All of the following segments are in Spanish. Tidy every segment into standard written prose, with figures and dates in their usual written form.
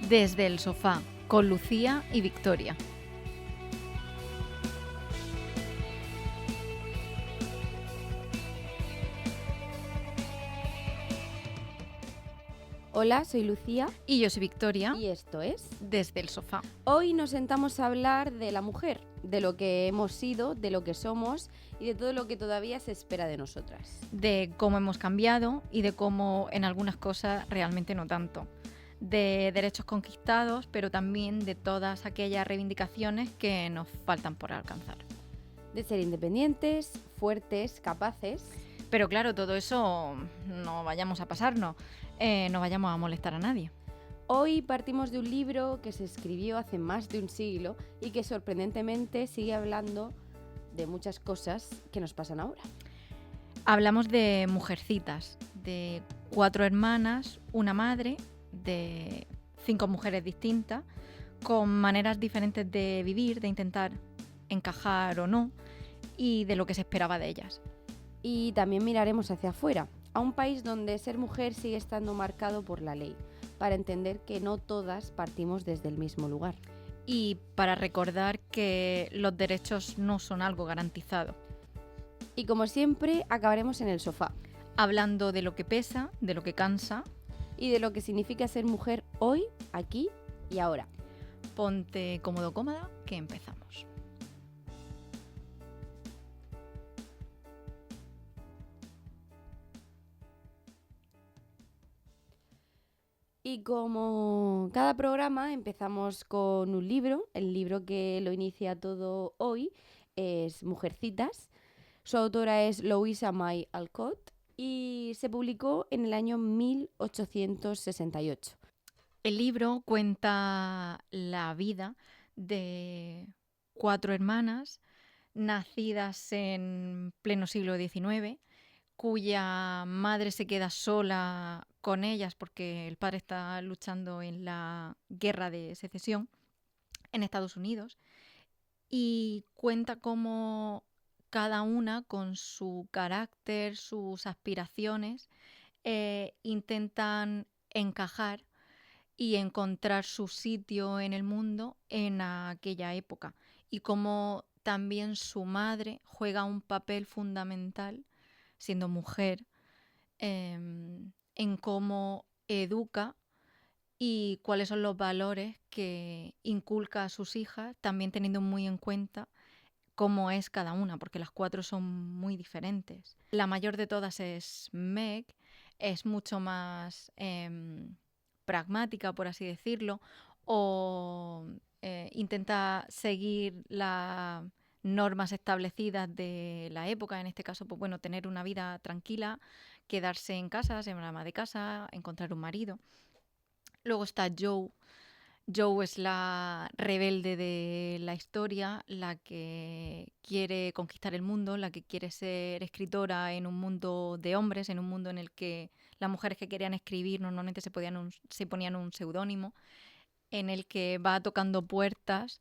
Desde el sofá, con Lucía y Victoria. Hola, soy Lucía Y yo soy Victoria, y esto es... Desde el sofá. Hoy nos sentamos a hablar de la mujer, de lo que hemos sido, de lo que somos y de todo lo que todavía se espera de nosotras. De cómo hemos cambiado y de cómo en algunas cosas realmente no tanto. De derechos conquistados, pero también de todas aquellas reivindicaciones que nos faltan por alcanzar. De ser independientes, fuertes, capaces. Pero claro, todo eso no vayamos a pasarnos, no vayamos a molestar a nadie. Hoy partimos de un libro que se escribió hace más de un siglo y que sorprendentemente sigue hablando de muchas cosas que nos pasan ahora. Hablamos de Mujercitas, de 4 hermanas, una madre, de 5 mujeres distintas, con maneras diferentes de vivir, de intentar encajar o no, y de lo que se esperaba de ellas. Y también miraremos hacia afuera, a un país donde ser mujer sigue estando marcado por la ley, para entender que no todas partimos desde el mismo lugar. Y para recordar que los derechos no son algo garantizado. Y como siempre, acabaremos en el sofá. Hablando de lo que pesa, de lo que cansa. Y de lo que significa ser mujer hoy, aquí y ahora. Ponte cómodo, cómoda, que empezamos. Y como cada programa empezamos con un libro, el libro que lo inicia todo hoy es Mujercitas. Su autora es Louisa May Alcott y se publicó en el año 1868. El libro cuenta la vida de 4 hermanas nacidas en pleno siglo XIX, cuya madre se queda sola con ellas porque el padre está luchando en la guerra de secesión en Estados Unidos, y cuenta cómo cada una con su carácter, sus aspiraciones, intentan encajar y encontrar su sitio en el mundo en aquella época, y cómo también su madre juega un papel fundamental, siendo mujer, en cómo educa y cuáles son los valores que inculca a sus hijas, también teniendo muy en cuenta cómo es cada una, porque las 4 son muy diferentes. La mayor de todas es Meg, es mucho más pragmática, por así decirlo, o intenta seguir las normas establecidas de la época, en este caso, pues bueno, tener una vida tranquila, quedarse en casa, ser una ama de casa, encontrar un marido. Luego está Joe. Joe es la rebelde de la historia, la que quiere conquistar el mundo, la que quiere ser escritora en un mundo de hombres, en un mundo en el que las mujeres que querían escribir normalmente se ponían un seudónimo, en el que va tocando puertas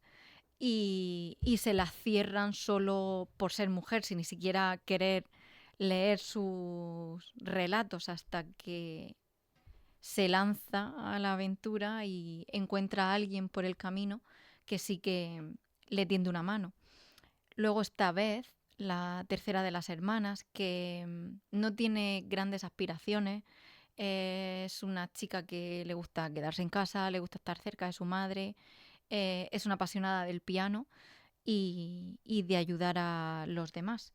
y se las cierran solo por ser mujer, sin ni siquiera querer leer sus relatos, hasta que se lanza a la aventura y encuentra a alguien por el camino que sí que le tiende una mano. Luego está Beth, la tercera de las hermanas, que no tiene grandes aspiraciones. Es una chica que le gusta quedarse en casa, le gusta estar cerca de su madre, es una apasionada del piano y de ayudar a los demás.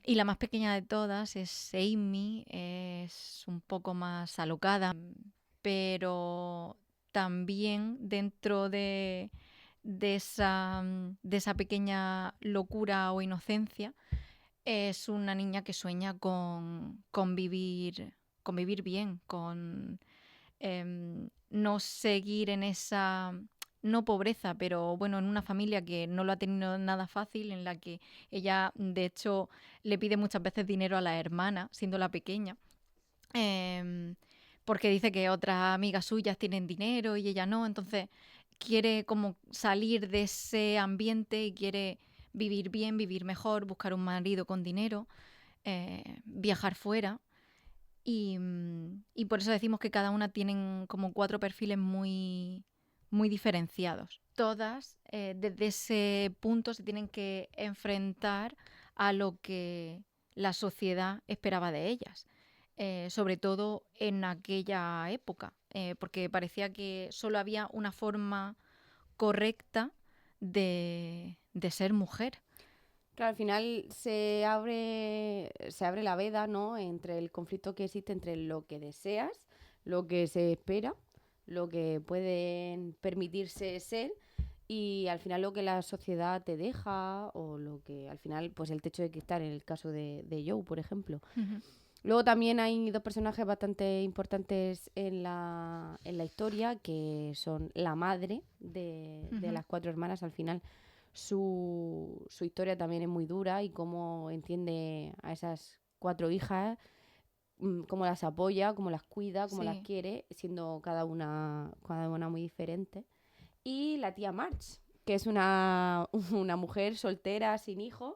Y la más pequeña de todas es Amy, es un poco más alocada, pero también dentro de esa pequeña locura o inocencia, es una niña que sueña con vivir bien, con no seguir en esa, no pobreza, pero bueno, en una familia que no lo ha tenido nada fácil, en la que ella, de hecho, le pide muchas veces dinero a la hermana, siendo la pequeña, porque dice que otras amigas suyas tienen dinero y ella no, entonces quiere como salir de ese ambiente y quiere vivir bien, vivir mejor, buscar un marido con dinero, viajar fuera. y por eso decimos que cada una tienen como 4 perfiles muy, muy diferenciados. Todas, desde ese punto, se tienen que enfrentar a lo que la sociedad esperaba de ellas, sobre todo en aquella época, porque parecía que solo había una forma correcta de ser mujer. Claro, al final se abre la veda, ¿no? Entre el conflicto que existe entre lo que deseas, lo que se espera, lo que pueden permitirse ser y al final lo que la sociedad te deja o lo que al final, pues el techo de cristal en el caso de Joe, por ejemplo. Ujú. Luego también hay dos personajes bastante importantes en la historia, que son la madre de Ujú. las 4 hermanas. Al final su historia también es muy dura y cómo entiende a esas 4 hijas, cómo las apoya, cómo las cuida, cómo las Sí, quiere, siendo cada una muy diferente. Y la tía March, que es una mujer soltera, sin hijos.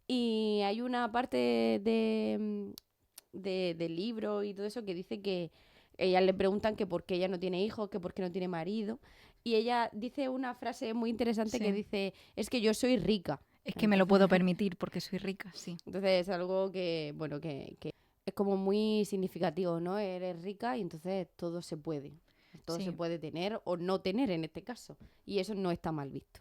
Y hay una parte del libro y todo eso que dice que ella le preguntan que por qué ella no tiene hijos, que por qué no tiene marido. Y ella dice una frase muy interesante que sí. dice, es que yo soy rica. Es que me lo Entonces, puedo permitir porque soy rica, sí. entonces es algo que, bueno, que es como muy significativo, ¿no? Eres rica y entonces todo se puede. Todo se Sí. puede tener o no tener en este caso. Y eso no está mal visto.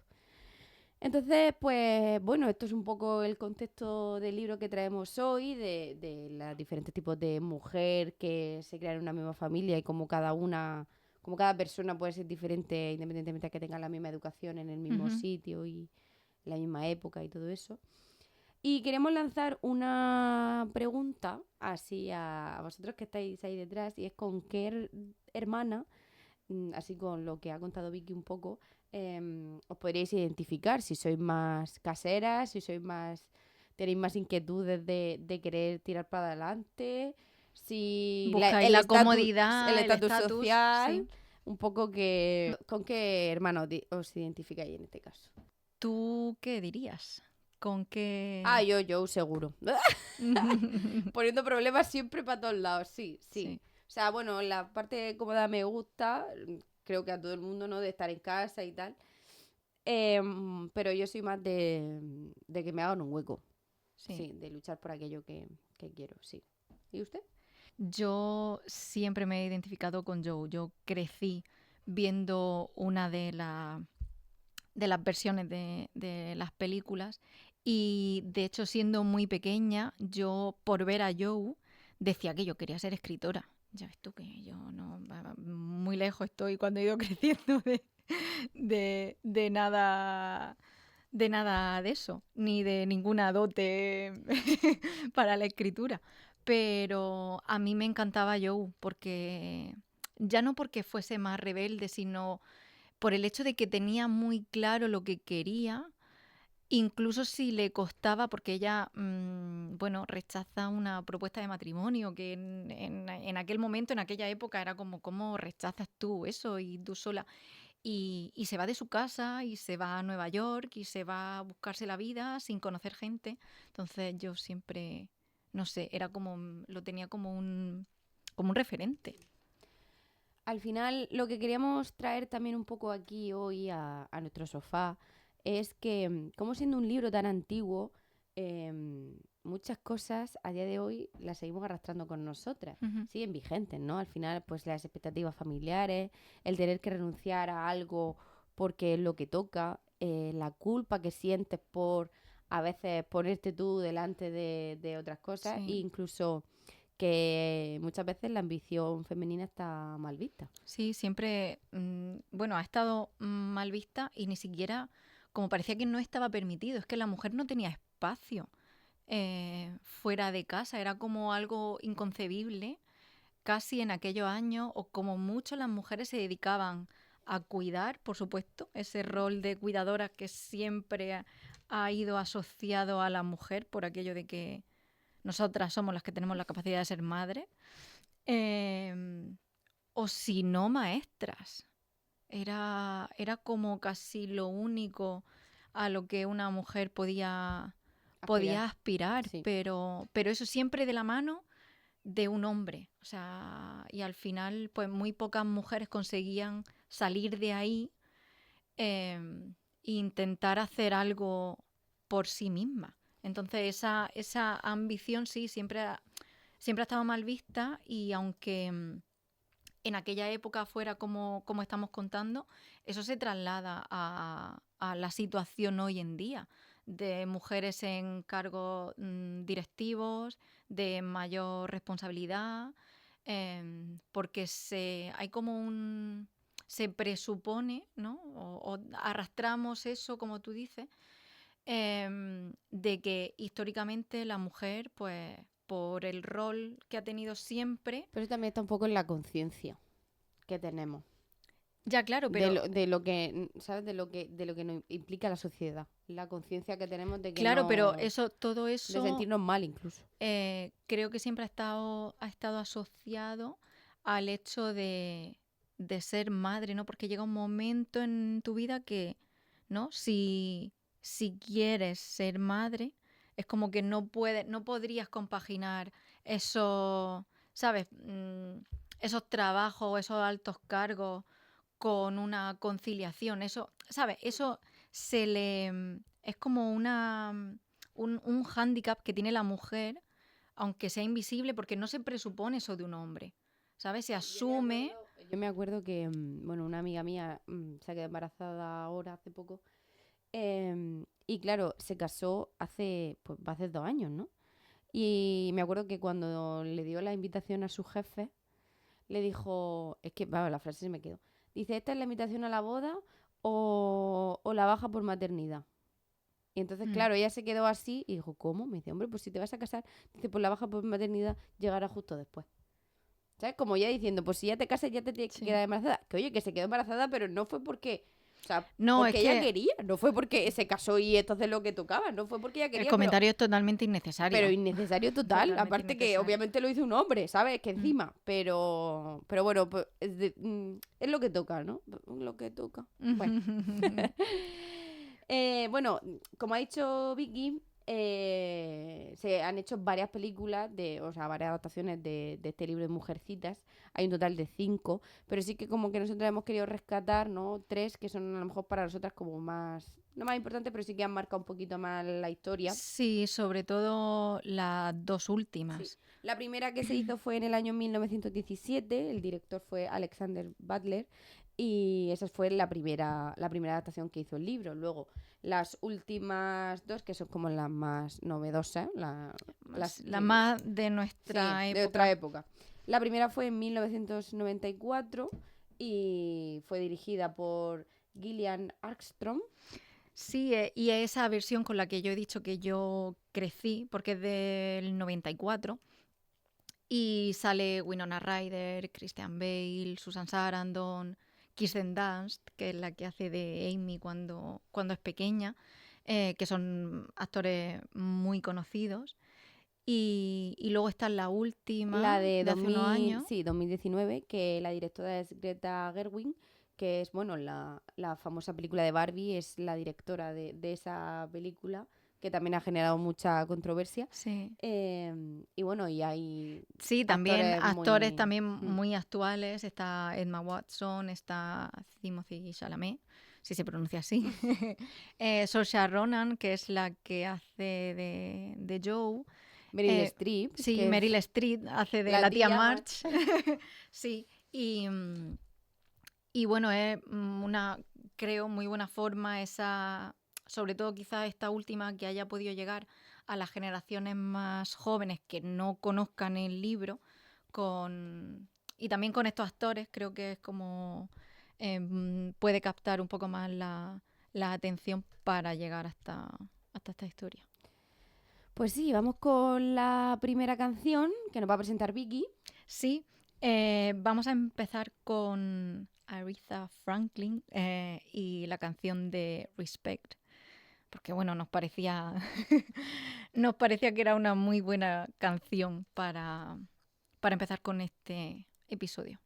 Entonces, pues bueno, esto es un poco el contexto del libro que traemos hoy, de los diferentes tipos de mujer que se crean en una misma familia y como cada persona puede ser diferente independientemente de que tengan la misma educación en el mismo Ujú. sitio y la misma época y todo eso. Y queremos lanzar una pregunta así a vosotros que estáis ahí detrás y es con qué hermana, así con lo que ha contado Vicky un poco, os podríais identificar si sois más caseras, si tenéis más inquietudes de querer tirar para adelante, si Buscáis el la estatus, el comodidad, el estatus estatus, sí. social, un poco con qué hermano os identificáis en este caso. ¿Tú qué dirías? ¿Con Ah, qué? yo seguro. Poniendo problemas siempre para todos lados, sí, sí. Sí, O sea, bueno, la parte cómoda me gusta, creo que a todo el mundo, ¿no? De estar en casa y tal. Pero yo soy más de que me hagan un hueco, sí. sí, de luchar por aquello que quiero, sí. ¿Y usted? Yo siempre me he identificado con Joe. Yo crecí viendo una de las versiones de las películas y de hecho siendo muy pequeña yo por ver a Joe decía que yo quería ser escritora. Ya ves tú que yo no, muy lejos estoy cuando he ido creciendo de nada de eso, ni de ninguna dote para la escritura. Pero a mí me encantaba Joe porque ya no porque fuese más rebelde, sino por el hecho de que tenía muy claro lo que quería, incluso si le costaba, porque ella, bueno, rechaza una propuesta de matrimonio, que en aquel momento, en aquella época, era como, ¿cómo rechazas tú eso y tú sola? Y se va de su casa y se va a Nueva York y se va a buscarse la vida sin conocer gente. Entonces yo siempre, no sé, era como, lo tenía como un referente. Al final, lo que queríamos traer también un poco aquí hoy a nuestro sofá es que, como siendo un libro tan antiguo, muchas cosas a día de hoy las seguimos arrastrando con nosotras. Ujú. Siguen vigentes, ¿no? Al final, pues las expectativas familiares, el tener que renunciar a algo porque es lo que toca, la culpa que sientes por a veces ponerte tú delante de otras cosas, e Sí. incluso que muchas veces la ambición femenina está mal vista. Sí, siempre, bueno, ha estado mal vista y ni siquiera, como parecía que no estaba permitido, es que la mujer no tenía espacio fuera de casa, era como algo inconcebible, casi en aquellos años, o como mucho las mujeres se dedicaban a cuidar, por supuesto, ese rol de cuidadora que siempre ha ido asociado a la mujer por aquello de que nosotras somos las que tenemos la capacidad de ser madres. Em, o si no, maestras. Era como casi lo único a lo que una mujer podía Aspirar, aspirar, sí. pero eso siempre de la mano de un hombre. O sea, y al final, pues muy pocas mujeres conseguían salir de ahí e intentar hacer algo por sí misma. Entonces, esa ambición sí siempre ha estado mal vista y aunque en aquella época fuera como estamos contando, eso se traslada a la situación hoy en día de mujeres en cargos directivos, de mayor responsabilidad, porque hay como se presupone, ¿no? O arrastramos eso, como tú dices, de que históricamente la mujer, pues por el rol que ha tenido siempre. Pero eso también está un poco en la conciencia que tenemos. Ya, claro, De pero lo que, ¿sabes? De lo que nos implica la sociedad. La conciencia que tenemos de que claro, pero no... todo De eso sentirnos mal incluso. creo que siempre ha estado asociado al hecho de ser madre, ¿no? Porque llega un momento en tu vida que, ¿no? Si quieres ser madre, es como que no podrías compaginar esos, ¿sabes? Esos trabajos, esos altos cargos con una conciliación. Eso, ¿sabes? Eso es como un hándicap que tiene la mujer, aunque sea invisible, porque no se presupone eso de un hombre, ¿sabes? Se asume. Yo me acuerdo que, bueno, una amiga mía se ha quedado embarazada ahora, hace poco. Y claro, se casó pues va a hacer 2 años, ¿no? Y me acuerdo que cuando le dio la invitación a su jefe, le dijo, es que, va, la frase se me quedó. Dice, ¿esta es la invitación a la boda o la baja por maternidad? Y entonces, Mm, claro, ella se quedó así y dijo, ¿cómo? Me dice, hombre, pues si te vas a casar, dice, pues la baja por maternidad llegará justo después. ¿Sabes? Como ya diciendo, pues si ya te casas ya te tienes que sí. quedar embarazada. Que oye, que se quedó embarazada, pero no fue porque... O sea, No, es porque ella que quería, no fue porque se casó y entonces lo que tocaba, no fue porque ella el quería, comentario es totalmente pero innecesario. innecesario total. Totalmente Aparte que innecesario. obviamente lo hizo un hombre, ¿sabes? Que Mm. encima, pero bueno, pues es lo que toca, ¿no? Lo que toca. Bueno. Bueno, como ha dicho Vicky, se han hecho varias películas, o sea, varias adaptaciones de este libro de Mujercitas. Hay un total de 5, pero sí que como que nosotros hemos querido rescatar, ¿no? 3 que son a lo mejor para nosotras como más, no más importantes, pero sí que han marcado un poquito más la historia. Sí, sobre todo las dos Sí. últimas. La primera que se hizo fue en el año 1917, el director fue Alexander Butler y esa fue la primera adaptación que hizo el libro. Luego, las últimas 2, que son como las más novedosas, La más de sí, nuestra de otra época. época. La primera fue en 1994 y fue dirigida por Gillian Armstrong. Sí, y esa versión con la que yo he dicho que yo crecí, porque es del 94, y sale Winona Ryder, Christian Bale, Susan Sarandon, Kirsten Dunst, que es la que hace de Amy cuando es pequeña, que son actores muy conocidos. Y luego está la La última de de hace unos años. 2019, que la directora es Greta Gerwig, que es, bueno, la famosa película de Barbie, es la directora de esa película, que también ha generado mucha controversia. Sí. Y bueno, y hay Sí, también actores actores muy... también mm, muy actuales. Está Emma Watson, está Timothée Chalamet, si se pronuncia así. Saoirse Ronan, que es la que hace de Joe. Meryl Streep, Sí, que Meryl es Streep hace de la la tía tía March. March. Sí, y bueno, es creo, muy buena forma sobre todo quizás esta última que haya podido llegar a las generaciones más jóvenes que no conozcan el libro, y también con estos actores, creo que es como puede captar un poco más la atención para llegar hasta esta historia. Pues sí, vamos con la primera canción que nos va a presentar Vicky. Sí, vamos a empezar con Aretha Franklin y la canción de Respect, porque bueno, nos parecía que era una muy buena canción para empezar con este episodio.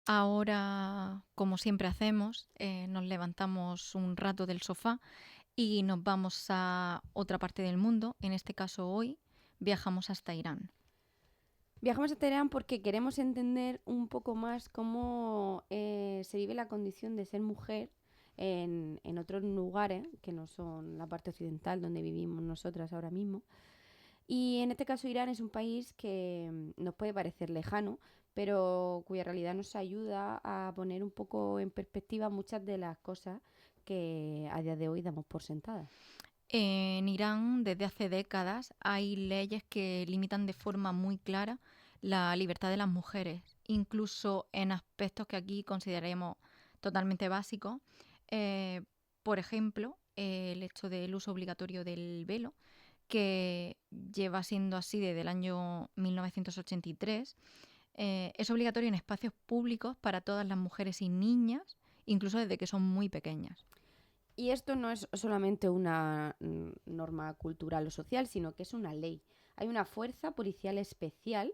Ahora, como siempre hacemos, nos levantamos un rato del sofá y nos vamos a otra parte del mundo. En este caso, hoy viajamos hasta Irán. Viajamos a Teherán porque queremos entender un poco más cómo se vive la condición de ser mujer en otros lugares que no son la parte occidental donde vivimos nosotras ahora mismo. Y en este caso Irán es un país que nos puede parecer lejano, pero cuya realidad nos ayuda a poner un poco en perspectiva muchas de las cosas que a día de hoy damos por sentadas. En Irán, desde hace décadas, hay leyes que limitan de forma muy clara la libertad de las mujeres, incluso en aspectos que aquí consideremos totalmente básicos. Eh, por ejemplo, el hecho del uso obligatorio del velo, que lleva siendo así desde el año 1983. Es obligatorio en espacios públicos para todas las mujeres y niñas, incluso desde que son muy pequeñas. Y esto no es solamente una norma cultural o social, sino que es una ley. Hay una fuerza policial especial,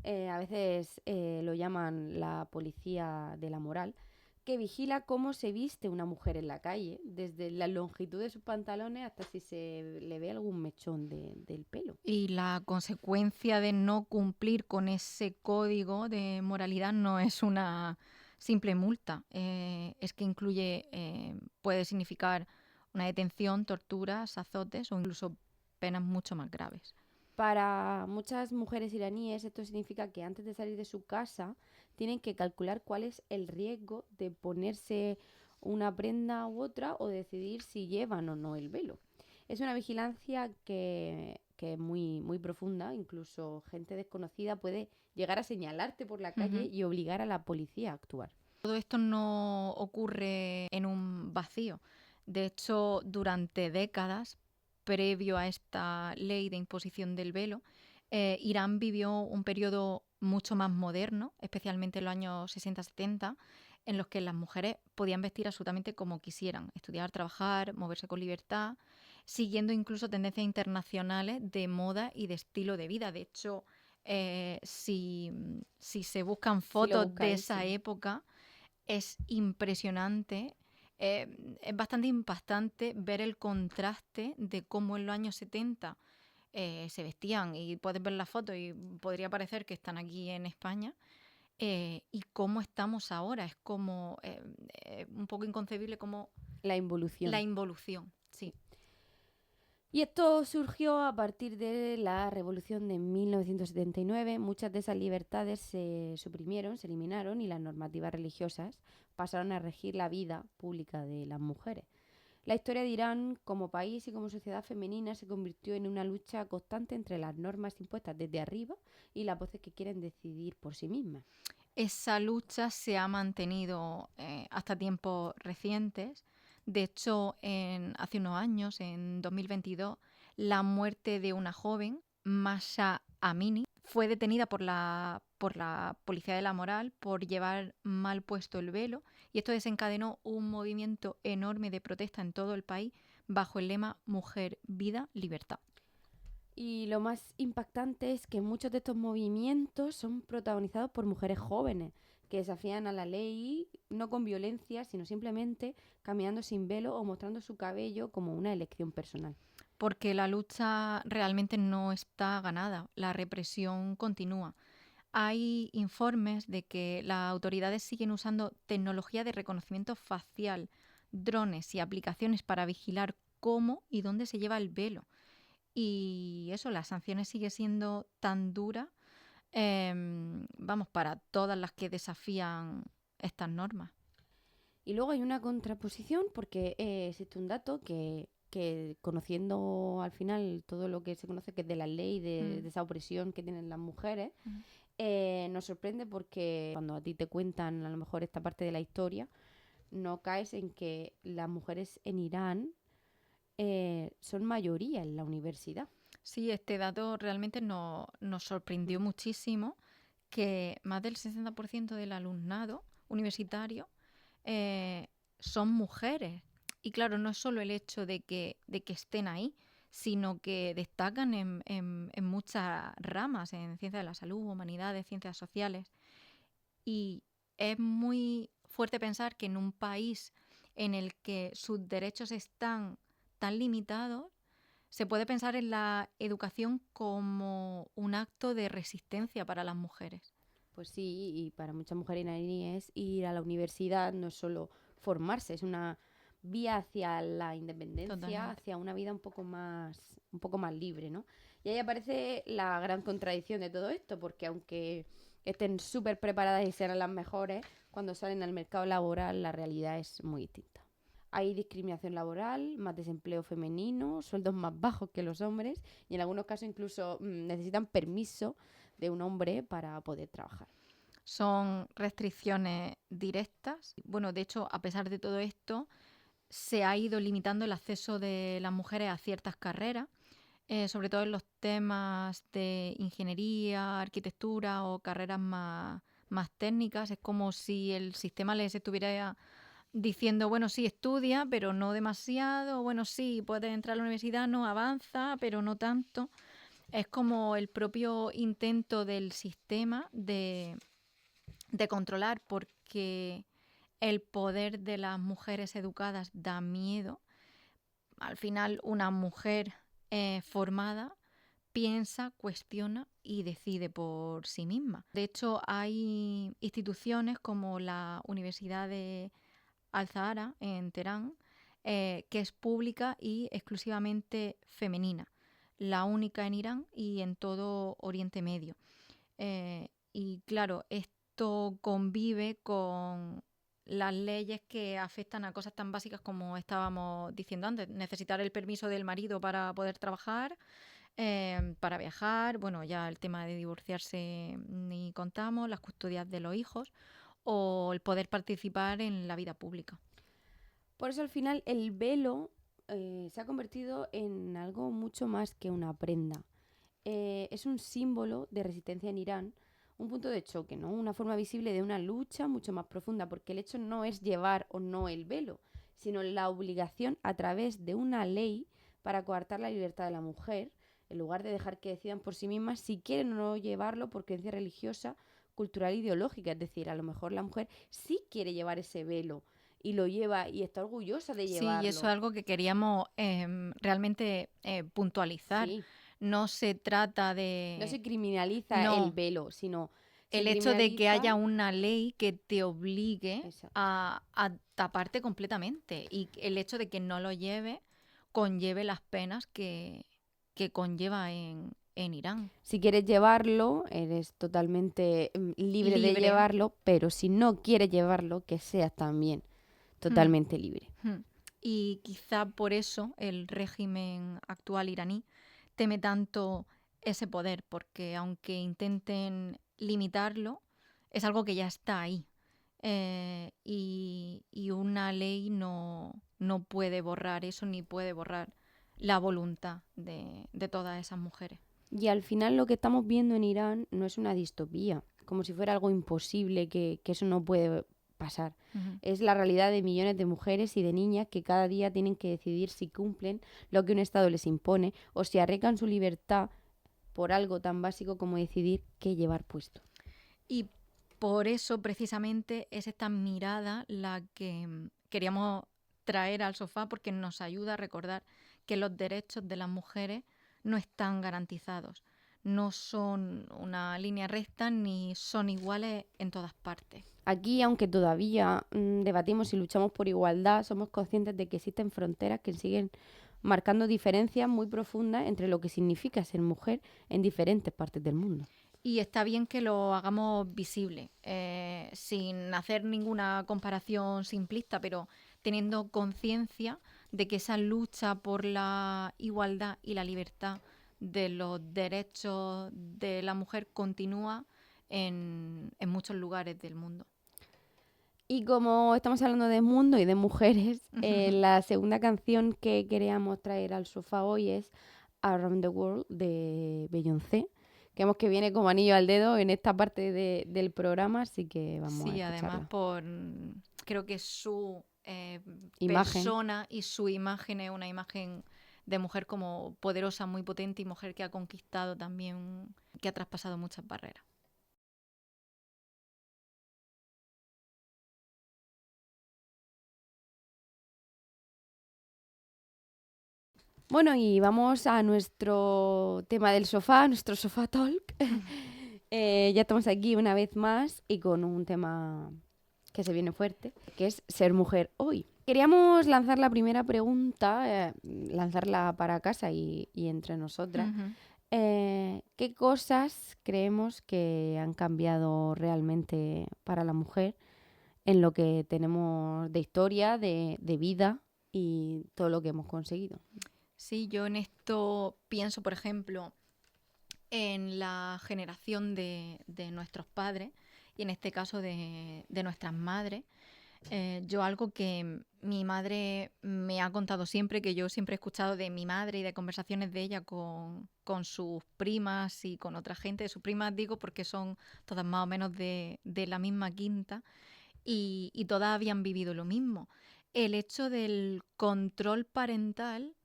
a veces lo llaman la policía de la moral, que vigila cómo se viste una mujer en la calle, desde la longitud de sus pantalones hasta si se le ve algún mechón del pelo. Y la consecuencia de no cumplir con ese código de moralidad no es una simple multa, es que incluye, puede significar una detención, torturas, azotes o incluso penas mucho más graves. Para muchas mujeres iraníes esto significa que antes de salir de su casa tienen que calcular cuál es el riesgo de ponerse una prenda u otra o decidir si llevan o no el velo. Es una vigilancia que es muy profunda, incluso gente desconocida puede llegar a señalarte por la calle Ujú. y obligar a la policía a actuar. Todo esto no ocurre en un vacío. De hecho, durante décadas, previo a esta ley de imposición del velo, Irán vivió un periodo mucho más moderno, especialmente en los años 60-70, en los que las mujeres podían vestir absolutamente como quisieran, estudiar, trabajar, moverse con libertad, siguiendo incluso tendencias internacionales de moda y de estilo de vida. De hecho, si se buscan Si lo fotos de buscáis, esa sí. época, es impresionante. Es bastante impactante ver el contraste de cómo en los años 70 se vestían, y puedes ver la foto y podría parecer que están aquí en España, y cómo estamos ahora. Es como un poco inconcebible como La la involución. involución, sí. Y esto surgió a partir de la Revolución de 1979. Muchas de esas libertades se suprimieron, se eliminaron y las normativas religiosas pasaron a regir la vida pública de las mujeres. La historia de Irán como país y como sociedad femenina se convirtió en una lucha constante entre las normas impuestas desde arriba y las voces que quieren decidir por sí mismas. Esa lucha se ha mantenido hasta tiempos recientes. De hecho, hace unos años, en 2022, la muerte de una joven, Masha Amini, fue detenida por la Policía de la Moral por llevar mal puesto el velo, y esto desencadenó un movimiento enorme de protesta en todo el país bajo el lema Mujer, Vida, Libertad. Y lo más impactante es que muchos de estos movimientos son protagonizados por mujeres jóvenes que desafían a la ley no con violencia, sino simplemente caminando sin velo o mostrando su cabello como una elección personal. Porque la lucha realmente no está ganada, la represión continúa. Hay informes de que las autoridades siguen usando tecnología de reconocimiento facial, drones y aplicaciones para vigilar cómo y dónde se lleva el velo. Y eso, las sanciones siguen siendo tan duras, vamos, para todas las que desafían estas normas. Y luego hay una contraposición porque existe un dato que conociendo al final todo lo que se conoce que es de la ley, de esa opresión que tienen las mujeres, Mm. nos sorprende porque cuando a ti te cuentan a lo mejor esta parte de la historia, no caes en que las mujeres en Irán son mayoría en la universidad. Sí, este dato realmente nos sorprendió Mm. muchísimo, que más del 60% del alumnado universitario eh, son mujeres. Y claro, no es solo el hecho de que estén ahí, sino que destacan en muchas ramas, en ciencias de la salud, humanidades, ciencias sociales. Y es muy fuerte pensar que en un país en el que sus derechos están tan limitados, se puede pensar en la educación como un acto de resistencia para las mujeres. Pues sí, y para muchas mujeres iraníes ir a la universidad no es solo formarse, es una vía hacia la independencia, Totalmente. hacia una vida un poco más libre, ¿no? Y ahí aparece la gran contradicción de todo esto, porque aunque estén súper preparadas y sean las mejores, cuando salen al mercado laboral la realidad es muy distinta. Hay discriminación laboral, más desempleo femenino, sueldos más bajos que los hombres y en algunos casos incluso necesitan permiso de un hombre para poder trabajar. Son restricciones directas. Bueno, de hecho, a pesar de todo esto, se ha ido limitando el acceso de las mujeres a ciertas carreras, sobre todo en los temas de ingeniería, arquitectura o carreras más técnicas. Es como si el sistema les estuviera diciendo, bueno, sí, estudia, pero no demasiado, bueno, sí, puedes entrar a la universidad, no avanza, pero no tanto. Es como el propio intento del sistema de controlar, porque el poder de las mujeres educadas da miedo. Al final, una mujer formada piensa, cuestiona y decide por sí misma. De hecho, hay instituciones como la Universidad de Al-Zahara en Teherán, que es pública y exclusivamente femenina, la única en Irán y en todo Oriente Medio. Y claro, esto convive con las leyes que afectan a cosas tan básicas como estábamos diciendo antes, necesitar el permiso del marido para poder trabajar, para viajar, bueno, ya el tema de divorciarse ni contamos, las custodias de los hijos o el poder participar en la vida pública. Por eso al final el velo se ha convertido en algo mucho más que una prenda. Es un símbolo de resistencia en Irán, un punto de choque, ¿no? Una forma visible de una lucha mucho más profunda, porque el hecho no es llevar o no el velo, sino la obligación a través de una ley para coartar la libertad de la mujer, en lugar de dejar que decidan por sí mismas si quieren o no llevarlo por creencia religiosa, cultural e ideológica. Es decir, a lo mejor la mujer sí quiere llevar ese velo y lo lleva y está orgullosa de Sí, y eso llevarlo. es algo que queríamos realmente puntualizar. Sí, No se trata no de... se criminaliza el No, velo, sino se el hecho de que haya criminaliza. una ley que te obligue Exacto. a taparte completamente y el hecho de que no lo lleve conlleve las penas que conlleva en Irán. Si quieres llevarlo, eres totalmente libre de Libre. llevarlo, pero si no quieres llevarlo, que seas también Hmm, totalmente libre. hmm. Y quizá por eso el régimen actual iraní teme tanto ese poder, porque aunque intenten limitarlo, es algo que ya está ahí. Y una ley no puede borrar eso ni puede borrar la voluntad de todas esas mujeres. Y al final lo que estamos viendo en Irán no es una distopía, como si fuera algo imposible, que eso no puede pasar. Ujú. Es la realidad de millones de mujeres y de niñas que cada día tienen que decidir si cumplen lo que un Estado les impone o si arriesgan su libertad por algo tan básico como decidir qué llevar puesto. Y por eso precisamente es esta mirada la que queríamos traer al sofá, porque nos ayuda a recordar que los derechos de las mujeres no están garantizados, no son una línea recta ni son iguales en todas partes. Aquí, aunque todavía debatimos y luchamos por igualdad, somos conscientes de que existen fronteras que siguen marcando diferencias muy profundas entre lo que significa ser mujer en diferentes partes del mundo. Y está bien que lo hagamos visible, sin hacer ninguna comparación simplista, pero teniendo conciencia de que esa lucha por la igualdad y la libertad de los derechos de la mujer continúa en muchos lugares del mundo. Y como estamos hablando de mundo y de mujeres, la segunda canción que queríamos traer al sofá hoy es Around the World de Beyoncé, que vemos que viene como anillo al dedo en esta parte del programa, así que vamos a Sí, además escucharla. creo que su Imagen. persona y su imagen es una imagen de mujer como poderosa, muy potente y mujer que ha conquistado también, que ha traspasado muchas barreras. Bueno, y vamos a nuestro tema del sofá, nuestro sofá talk. Ya estamos aquí una vez más y con un tema que se viene fuerte, que es ser mujer hoy. Queríamos lanzar la primera pregunta, lanzarla para casa y entre nosotras. Ujú. ¿Qué cosas creemos que han cambiado realmente para la mujer en lo que tenemos de historia, de vida y todo lo que hemos conseguido? Sí, yo en esto pienso, por ejemplo, en la generación de nuestros padres y en este caso de nuestras madres. Yo algo que mi madre me ha contado siempre, que yo siempre he escuchado de mi madre y de conversaciones de ella con sus primas y con otra gente. Sus primas digo porque son todas más o menos de la misma quinta y todas habían vivido lo mismo. El hecho del control parental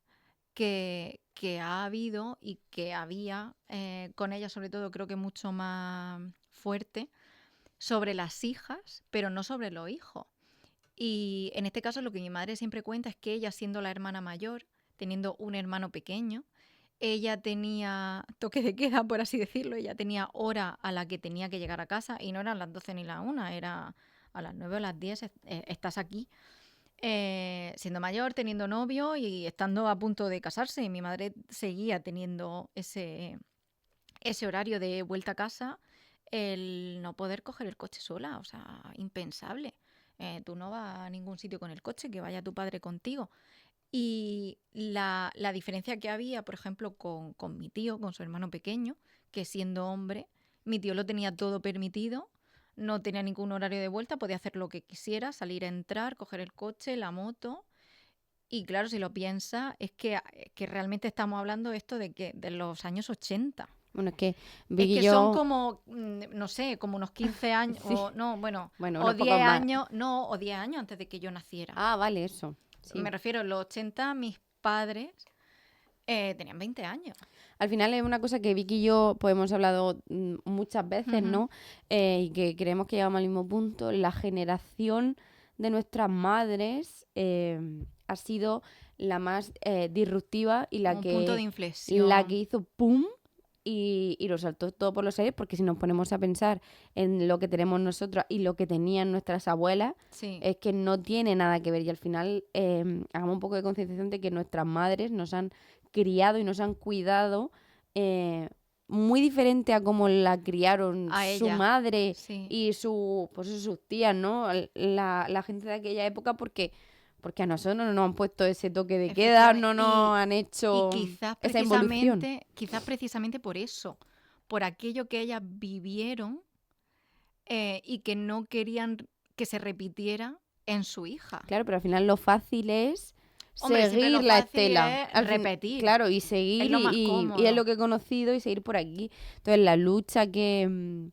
que ha habido y que había con ella, sobre todo, creo que mucho más fuerte, sobre las hijas, pero no sobre los hijos. Y en este caso lo que mi madre siempre cuenta es que ella, siendo la hermana mayor, teniendo un hermano pequeño, ella tenía toque de queda, por así decirlo, ella tenía hora a la que tenía que llegar a casa y no eran las 12 ni la 1, era a las 9 o las 10, estás aquí. Siendo mayor, teniendo novio y estando a punto de casarse, y mi madre seguía teniendo ese horario de vuelta a casa, el no poder coger el coche sola, o sea, impensable. Tú no vas a ningún sitio con el coche, que vaya tu padre contigo. Y la diferencia que había, por ejemplo, con mi tío, con su hermano pequeño, que siendo hombre, mi tío lo tenía todo permitido, no tenía ningún horario de vuelta, podía hacer lo que quisiera, salir a entrar, coger el coche, la moto. Y claro, si lo piensas, es que realmente estamos hablando esto de los años 80. Bueno, es que Es Vicky y que son yo, como, no sé, como unos 15 años, sí, o no, bueno, bueno, o unos pocos 10 más. años, no, o 10 años antes de que yo naciera. Ah, vale, eso, Me sí. refiero, en los 80 mis padres tenían 20 años. Al final es una cosa que Vicky y yo pues, hemos hablado muchas veces, Ujú. ¿no? Y que creemos que llegamos al mismo punto. La generación de nuestras madres ha sido la más disruptiva y Como un punto de la que inflexión. hizo pum y lo saltó todo por los aires, porque si nos ponemos a pensar en lo que tenemos nosotras y lo que tenían nuestras abuelas, Sí. es que no tiene nada que ver. Y al final hagamos un poco de concienciación de que nuestras madres nos han criado y nos han cuidado eh, muy diferente a como la criaron A su ella. madre Sí. y pues sus tías, ¿no? La gente de aquella época, porque a nosotros no nos han puesto ese toque de queda, Efectivamente. no nos han Y hecho esa involución. quizás precisamente por eso, por aquello que ellas vivieron y que no querían que se repitiera en su hija. Claro, pero al final lo fácil es Hombre, siempre lo seguir la fácil estela. es Al fin, repetir. claro, y Es seguir lo más y es lo cómodo. que he conocido y seguir por aquí. Entonces, la lucha que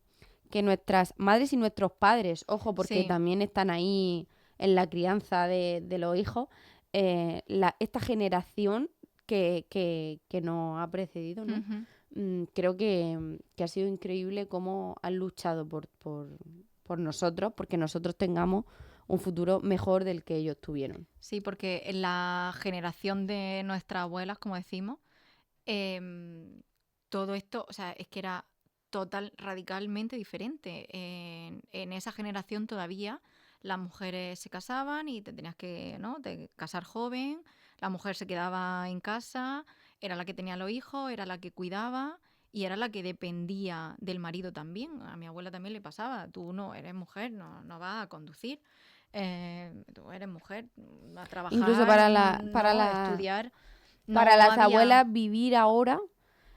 nuestras madres y nuestros padres, ojo, porque Sí. también están ahí en la crianza de los hijos, esta generación que nos ha precedido, ¿no? Ujú. Creo que ha sido increíble cómo han luchado por nosotros, porque nosotros tengamos un futuro mejor del que ellos tuvieron. Sí, porque en la generación de nuestras abuelas, como decimos, em, todo esto, o sea, es que era radicalmente diferente. En esa generación todavía las mujeres se casaban y te tenías que, ¿no? Casar joven, la mujer se quedaba en casa, era la que tenía los hijos, era la que cuidaba y era la que dependía del marido también. A mi abuela también le pasaba, tú no eres mujer, no vas a conducir. Tú eres mujer, a Incluso trabajar, no, a estudiar, para no las había. abuelas vivir ahora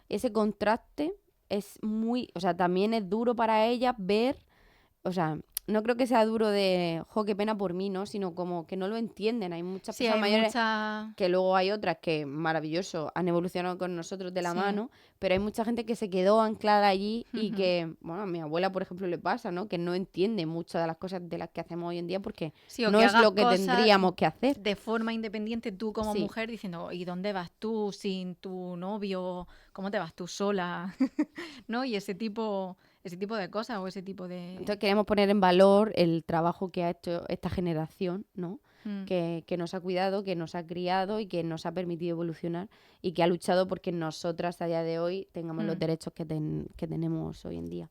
ese contraste es muy, o sea, también es duro para ellas ver, o sea, no creo que sea duro de, jo, qué pena por mí, ¿no? Sino como que no lo entienden. Hay muchas Sí, personas hay mayores mucha. que luego hay otras que, maravilloso, han evolucionado con nosotros de la Sí. mano, pero hay mucha gente que se quedó anclada allí y Ujú. que, bueno, a mi abuela, por ejemplo, le pasa, ¿no? Que no entiende muchas de las cosas de las que hacemos hoy en día porque Sí, o no que es hagas lo que cosas tendríamos que hacer. de forma independiente tú como Sí. mujer diciendo, ¿y dónde vas tú sin tu novio? ¿Cómo te vas tú sola? ¿No? Y ese tipo de cosas o ese tipo de. Entonces queremos poner en valor el trabajo que ha hecho esta generación, ¿no? que nos ha cuidado, que nos ha criado y que nos ha permitido evolucionar y que ha luchado porque nosotras a día de hoy tengamos los derechos que tenemos hoy en día.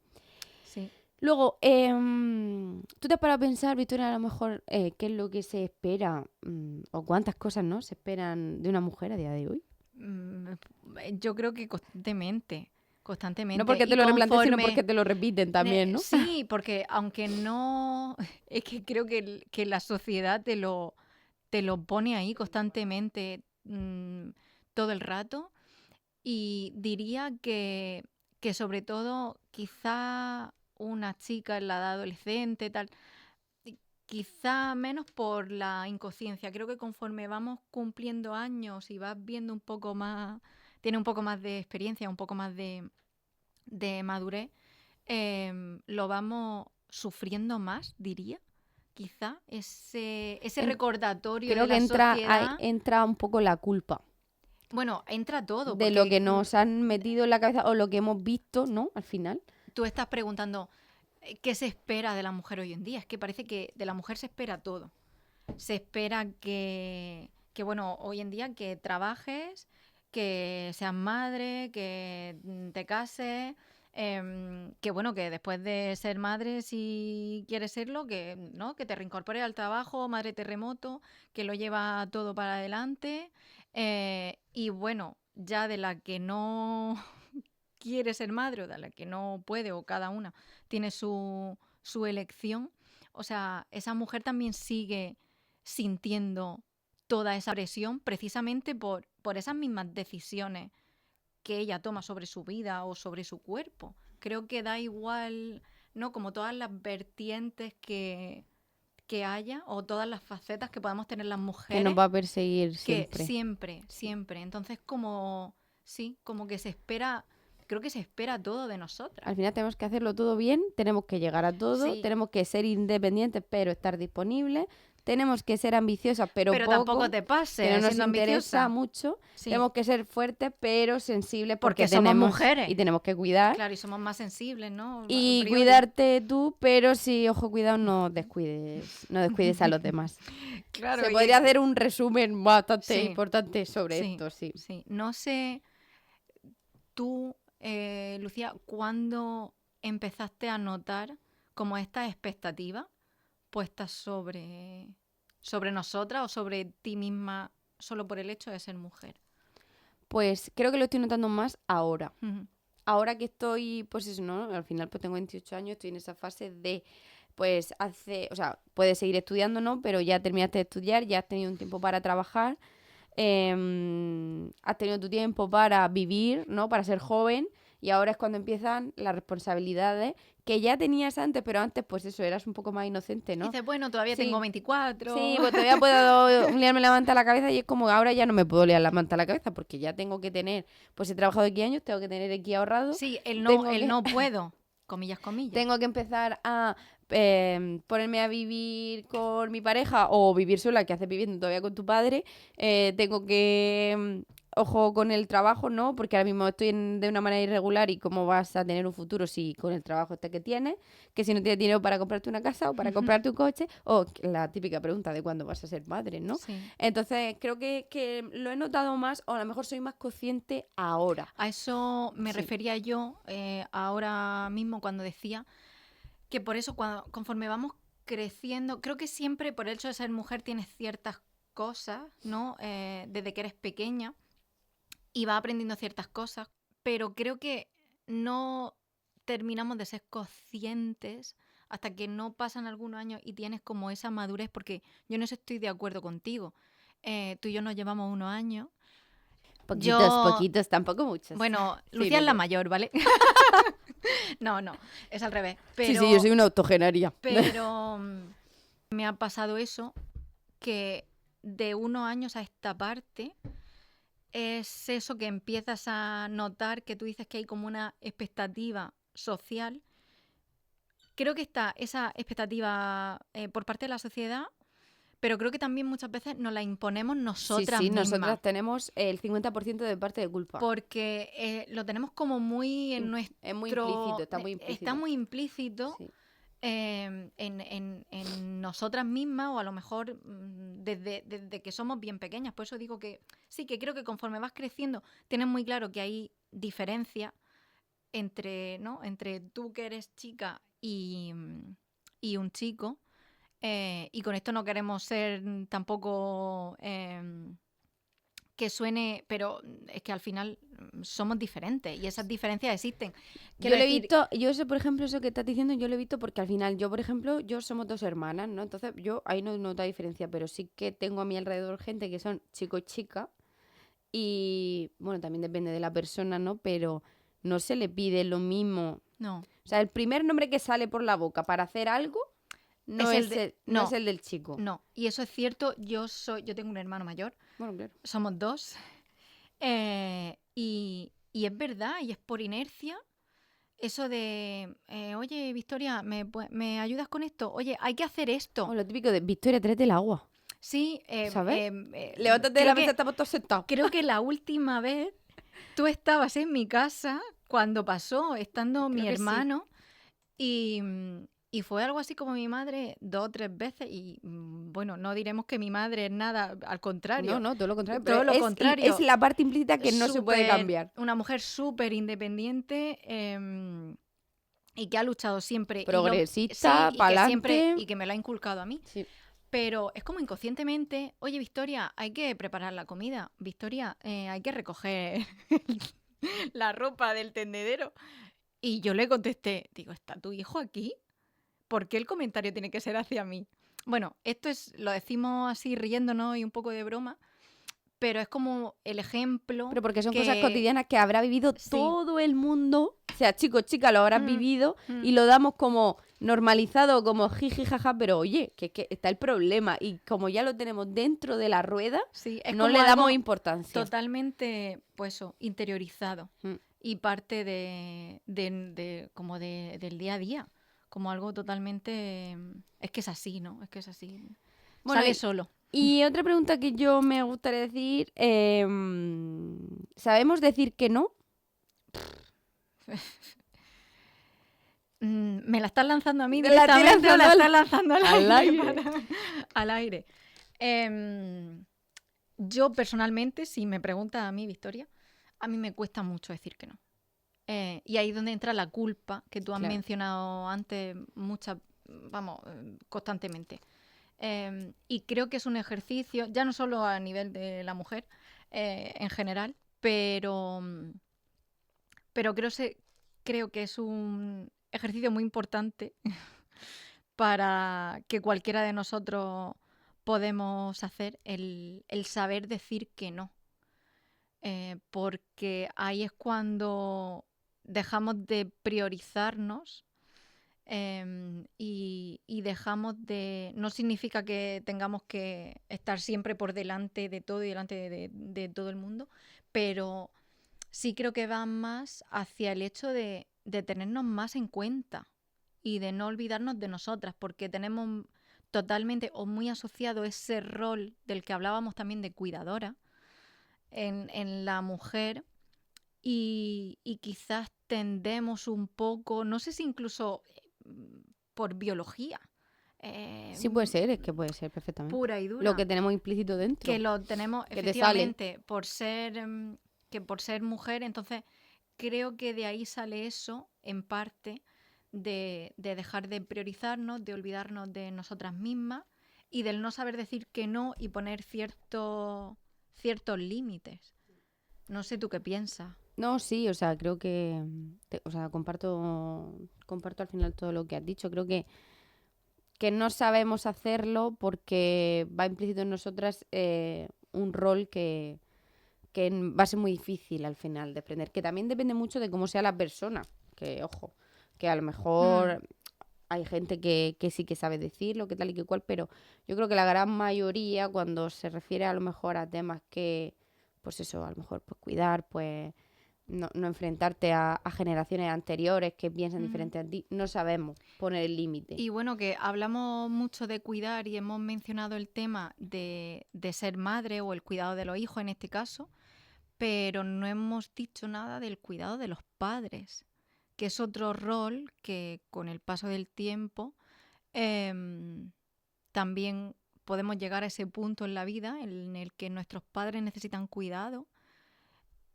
Sí. Luego, ¿tú te has parado a pensar, Victoria, a lo mejor qué es lo que se espera o cuántas cosas, ¿no?, se esperan de una mujer a día de hoy? Yo creo que constantemente. No porque te lo replantees, sino porque te lo repiten también, ¿no? Sí, porque aunque no... Es que creo que la sociedad te lo pone ahí constantemente todo el rato. Y diría que sobre todo quizá una chica en la edad adolescente, tal, quizá menos por la inconsciencia. Creo que conforme vamos cumpliendo años y vas viendo un poco más, tiene un poco más de experiencia, un poco más de madurez, lo vamos sufriendo más, diría. Quizá ese recordatorio creo de la que sociedad. entra un poco la culpa. Bueno, entra todo. De lo que nos han metido en la cabeza o lo que hemos visto, ¿no? Al final. Tú estás preguntando qué se espera de la mujer hoy en día. Es que parece que de la mujer se espera todo. Se espera que bueno, hoy en día que trabajes, que seas madre, que te cases, que bueno, que después de ser madre, si quieres serlo, que no, que te reincorpores al trabajo, madre terremoto, que lo lleva todo para adelante. Y bueno, ya de la que no quiere ser madre o de la que no puede, o cada una tiene su elección, o sea, esa mujer también sigue sintiendo toda esa presión precisamente por esas mismas decisiones que ella toma sobre su vida o sobre su cuerpo. Creo que da igual, ¿no?, como todas las vertientes que haya o todas las facetas que podamos tener las mujeres. Que nos va a perseguir siempre. Que siempre. Entonces, como que se espera, creo que se espera todo de nosotras. Al final tenemos que hacerlo todo bien, tenemos que llegar a todo, Sí. tenemos que ser independientes pero estar disponibles, tenemos que ser ambiciosas pero poco, tampoco te pases, que no nos siendo interesa ambiciosa. mucho, Sí. tenemos que ser fuertes pero sensibles porque somos tenemos mujeres. Y tenemos que cuidar. Claro, y somos más sensibles, ¿no? Y cuidarte tú, pero sí, ojo, cuidado, no descuides a los demás. Claro, se podría hacer un resumen bastante Sí. importante sobre Sí. esto, sí. Sí, no sé, tú, Lucía, ¿cuándo empezaste a notar como estas expectativas puestas sobre nosotras o sobre ti misma solo por el hecho de ser mujer? Pues creo que lo estoy notando más ahora. Ujú. Ahora que estoy, pues eso, ¿no? Al final pues tengo 28 años, estoy en esa fase de, pues o sea, puedes seguir estudiando, ¿no? Pero ya terminaste de estudiar, ya has tenido un tiempo para trabajar, has tenido tu tiempo para vivir, ¿no? Para ser joven. Y ahora es cuando empiezan las responsabilidades que ya tenías antes, pero antes, pues eso, eras un poco más inocente, ¿no? Dices, bueno, todavía tengo 24. Sí, pues todavía puedo liarme la manta a la cabeza y es como ahora ya no me puedo liar la manta a la cabeza porque ya tengo que tener, pues he trabajado X años, tengo que tener X ahorrado. Sí, no puedo, comillas. Tengo que empezar a ponerme a vivir con mi pareja o vivir sola, que haces viviendo todavía con tu padre. Tengo que, ojo con el trabajo, ¿no? Porque ahora mismo estoy de una manera irregular y cómo vas a tener un futuro si con el trabajo que tienes, que si no tienes dinero para comprarte una casa o para comprarte un coche, o la típica pregunta de cuándo vas a ser madre, ¿no? Sí. Entonces creo que lo he notado más, o a lo mejor soy más consciente ahora. A eso me refería yo ahora mismo cuando decía que por eso conforme vamos creciendo, creo que siempre por el hecho de ser mujer tienes ciertas cosas, ¿no? Desde que eres pequeña y vas aprendiendo ciertas cosas, pero creo que no terminamos de ser conscientes hasta que no pasan algunos años y tienes como esa madurez, porque yo no estoy de acuerdo contigo. Tú y yo nos llevamos unos años. Poquitos, tampoco muchos. Bueno, Sí, Lucía es la no. mayor, ¿vale? No, es al revés. Pero, Sí, yo soy una octogenaria. Pero me ha pasado eso, que de unos años a esta parte es eso que empiezas a notar, que tú dices que hay como una expectativa social. Creo que está esa expectativa por parte de la sociedad, pero creo que también muchas veces nos la imponemos nosotras mismas. Sí, nosotras tenemos el 50% de parte de culpa. Porque lo tenemos como muy en nuestro... Es muy implícito, está muy implícito. Está muy implícito. Sí. en nosotras mismas o a lo mejor desde que somos bien pequeñas. Por eso digo que sí, que creo que conforme vas creciendo tienes muy claro que hay diferencia entre, ¿no? entre tú que eres chica y un chico. Y con esto no queremos ser tampoco que suene, pero es que al final somos diferentes y esas diferencias existen. Quiero Yo lo he decir, visto, yo eso, por ejemplo, eso que estás diciendo, yo lo he visto porque al final, yo, por ejemplo, yo somos dos hermanas, ¿no? Entonces, yo ahí no noto diferencia, pero sí que tengo a mi alrededor gente que son chico y chica. Y bueno, también depende de la persona, ¿no? Pero no se le pide lo mismo. no, O sea, el primer nombre que sale por la boca para hacer algo no es el es de... no es No, el del chico. no. Y eso es cierto, yo tengo un hermano mayor, Bueno, claro. somos dos, y es verdad, y es por inercia. Eso de, oye, Victoria, ¿me ayudas con esto? Oye, hay que hacer O esto. lo típico de Victoria, tráete el agua, Sí, ¿sabes? Levántate de creo la mesa, que, estamos todos sentados. creo que la última vez tú estabas en mi casa cuando pasó, estando Creo mi que sí. hermano, y, y fue algo así como mi madre 2 o 3 veces, y bueno, no diremos que mi madre es nada, al No, contrario, no, todo lo contrario. Pero todo lo es contrario, la parte implícita que no se puede cambiar. una mujer súper independiente, y que ha luchado siempre, sí, Progresista, pa'lante. y que me lo ha inculcado a mí. Sí. Pero es como inconscientemente, oye, Victoria, hay que preparar la comida. Victoria, hay que recoger la ropa del tendedero. Y yo le contesté, digo, ¿está tu hijo aquí? ¿Por qué el comentario tiene que ser hacia mí? Bueno, lo decimos así riéndonos y un poco de broma, pero es como el ejemplo Pero porque son cosas que cotidianas que habrá vivido sí. todo el mundo. O sea, chico, chica, lo habrás Mm, vivido mm, y lo damos como normalizado, como jiji, jaja, pero oye, que está el problema y como ya lo tenemos dentro de la rueda, sí, es no como le damos algo importancia. totalmente, pues eso, interiorizado Mm. y parte como del día a día, como algo totalmente, es que es así, ¿no? Es que es así. Bueno, Sale solo. y otra pregunta que yo me gustaría decir, ¿sabemos decir que no? ¿Me la estás lanzando a mí ¿Te la estoy directamente o la lanzando estás lanzando al al aire? aire? Al aire. Yo personalmente, si me preguntas a mí, Victoria, a mí me cuesta mucho decir que no. Y ahí es donde entra la culpa que tú has Claro. mencionado antes constantemente. Y creo que es un ejercicio, ya no solo a nivel de la mujer en general, pero creo que es un ejercicio muy importante para que cualquiera de nosotros podemos hacer el saber decir que no. Porque ahí es cuando dejamos de priorizarnos, y dejamos de... No significa que tengamos que estar siempre por delante de todo y delante de todo el mundo, pero sí creo que va más hacia el hecho de tenernos más en cuenta y de no olvidarnos de nosotras, porque tenemos totalmente o muy asociado ese rol del que hablábamos también de cuidadora en la mujer, y quizás tendemos un poco, no sé si incluso por biología, eh, Sí puede ser, es que puede ser perfectamente. pura y Lo dura, que tenemos implícito que dentro, lo tenemos que te sale. efectivamente que por ser mujer, entonces creo que de ahí sale eso, en parte, de dejar de priorizarnos, de olvidarnos de nosotras mismas y del no saber decir que no y poner ciertos límites. No sé tú qué piensas. No, sí, o sea, creo que, o sea, comparto al final todo lo que has dicho. Creo que no sabemos hacerlo porque va implícito en nosotras un rol que va a ser muy difícil al final de aprender. Que también depende mucho de cómo sea la persona. Que, ojo, que a lo Mm, mejor hay gente que sí que sabe decirlo, que tal y que cual, pero yo creo que la gran mayoría, cuando se refiere a lo mejor a temas que, pues eso, a lo mejor pues cuidar, pues no enfrentarte a generaciones anteriores que piensan mm. diferente a ti, no sabemos poner el límite. Y bueno, que hablamos mucho de cuidar y hemos mencionado el tema de ser madre o el cuidado de los hijos en este caso, pero no hemos dicho nada del cuidado de los padres, que es otro rol que con el paso del tiempo también podemos llegar a ese punto en la vida en el que nuestros padres necesitan cuidado.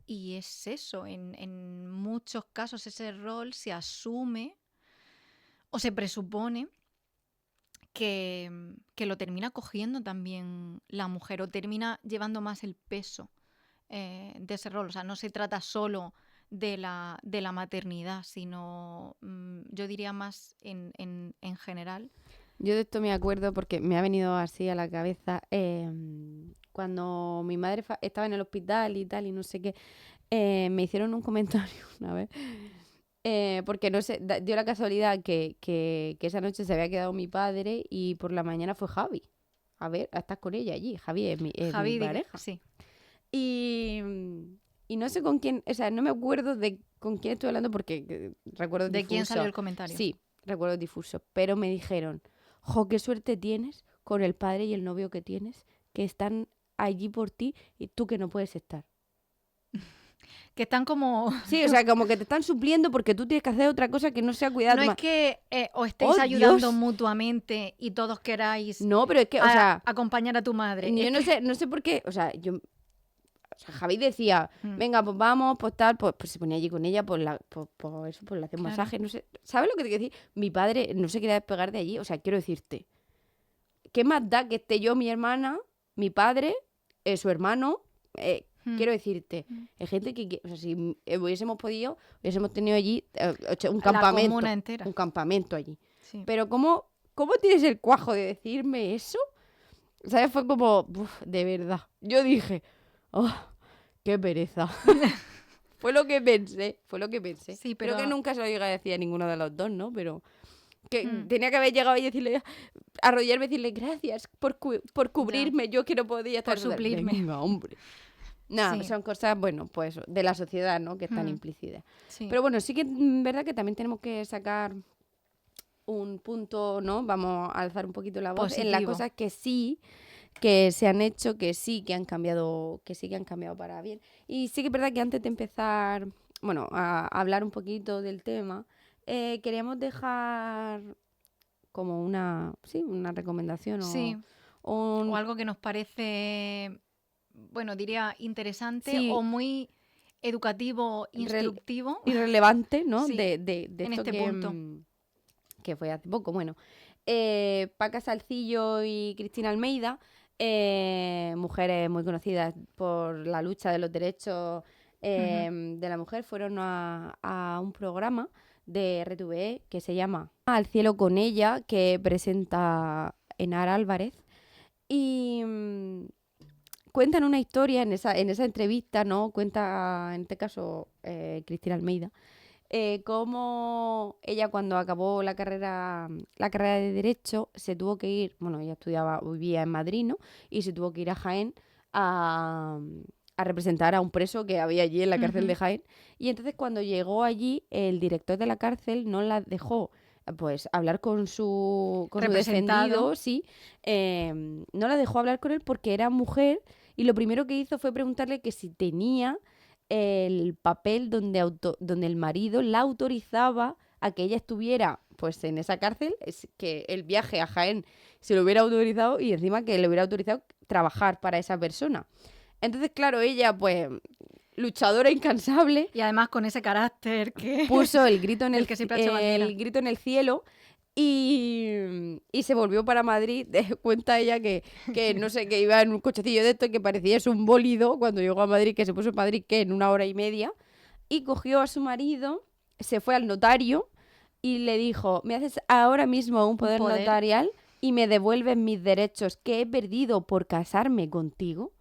Y es eso, en muchos casos ese rol se asume o se presupone que lo termina cogiendo también la mujer o termina llevando más el peso de ese rol. O sea, no se trata solo de la maternidad, sino yo diría más en general. Yo de esto me acuerdo porque me ha venido así a la cabeza cuando mi madre estaba en el hospital y tal y no sé qué, me hicieron un comentario una vez. Porque no sé, dio la casualidad que esa noche se había quedado mi padre y por la mañana fue Javi. A ver, estás con ella allí. Javi es mi Javi, pareja. sí. Y no sé con quién, o sea, no me acuerdo de con quién estoy hablando porque recuerdo ¿De difuso. quién salió el comentario? Sí, recuerdo difuso. Pero me dijeron, jo, qué suerte tienes con el padre y el novio que tienes, que están allí por ti y tú que no puedes estar. Que están como... Sí, o sea, como que te están supliendo porque tú tienes que hacer otra cosa que no sea cuidar No a tu es que os estéis ¡Oh, ayudando Dios! mutuamente y todos queráis No, pero es que, o sea, acompañar a tu madre. yo Es no sé por qué, o sea, Javi decía, venga, pues vamos, pues tal, pues se ponía allí con ella, pues le hacía un masaje, no sé, ¿sabes lo que te quiero decir? Mi padre no se quería despegar de allí, o sea, quiero decirte, ¿qué más da que esté yo, mi hermana, mi padre, su hermano? Quiero decirte, hay gente que, o sea, si hubiésemos podido, hubiésemos tenido allí un campamento. La comuna entera. Un campamento allí. Sí. Pero ¿cómo tienes el cuajo de decirme eso? ¿Sabes? Fue como, de verdad. Yo dije, oh, qué pereza. Fue lo que pensé. Sí, pero... Creo que nunca se lo llegué a decir a ninguno de los dos, ¿no? Pero que tenía que haber llegado y decirle, arrodillarme y decirle, gracias por cubrirme, yo que no podía estar. Por suplirme. Venga, hombre. Nada, Sí. son cosas, bueno, pues de la sociedad, ¿no? Que están implícitas. Sí. Pero bueno, sí que es verdad que también tenemos que sacar un punto, ¿no? Vamos a alzar un poquito la voz positivo. en las cosas que sí que se han hecho, que sí que han cambiado para bien. Y sí que es verdad que antes de empezar, bueno, a hablar un poquito del tema, queríamos dejar como una recomendación Sí. o algo que nos parece, bueno, diría interesante sí, o muy educativo, instructivo. irrelevante, ¿no? Sí, de en esto este punto. Que fue hace poco. Bueno, Paca Salcillo y Cristina Almeida, mujeres muy conocidas por la lucha de los derechos de la mujer, fueron a un programa de RTVE que se llama Al cielo con ella, que presenta Enara Álvarez. Y cuentan una historia en esa entrevista, ¿no? Cuenta, en este caso, Cristina Almeida, cómo ella cuando acabó la carrera de Derecho se tuvo que ir, bueno, ella vivía en Madrid, ¿no? Y se tuvo que ir a Jaén a representar a un preso que había allí en la cárcel de Jaén. Y entonces cuando llegó allí, el director de la cárcel no la dejó pues hablar con su defendido, sí, no la dejó hablar con él porque era mujer y lo primero que hizo fue preguntarle que si tenía el papel donde el marido la autorizaba a que ella estuviera pues en esa cárcel, que el viaje a Jaén se lo hubiera autorizado y encima que le hubiera autorizado trabajar para esa persona. Entonces, claro, ella pues luchadora incansable. Y además con ese carácter que... Puso el grito en el grito en el cielo y se volvió para Madrid. Cuenta ella que no sé, que iba en un cochecillo de esto que parecía es un bólido cuando llegó a Madrid, que se puso en Madrid que en 1 hora y media, y cogió a su marido, se fue al notario y le dijo, me haces ahora mismo un poder notarial y me devuelves mis derechos que he perdido por casarme contigo.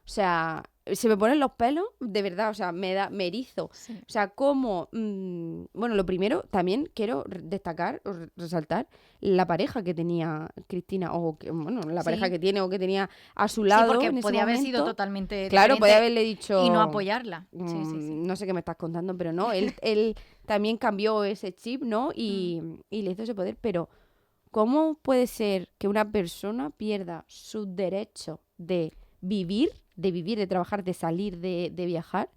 O sea, se me ponen los pelos, de verdad, o sea, me erizo. Sí. O sea, como, bueno, lo primero, también quiero destacar o resaltar la pareja que tenía Cristina, o que, bueno, la pareja que tiene o que tenía a su lado. Sí, porque en ese podía haber momento. sido totalmente Claro, podía haberle dicho y no apoyarla. Sí. No sé qué me estás contando, pero no, él también cambió ese chip, ¿no? Y le hizo ese poder, pero ¿cómo puede ser que una persona pierda su derecho de vivir, de trabajar, de salir, de viajar,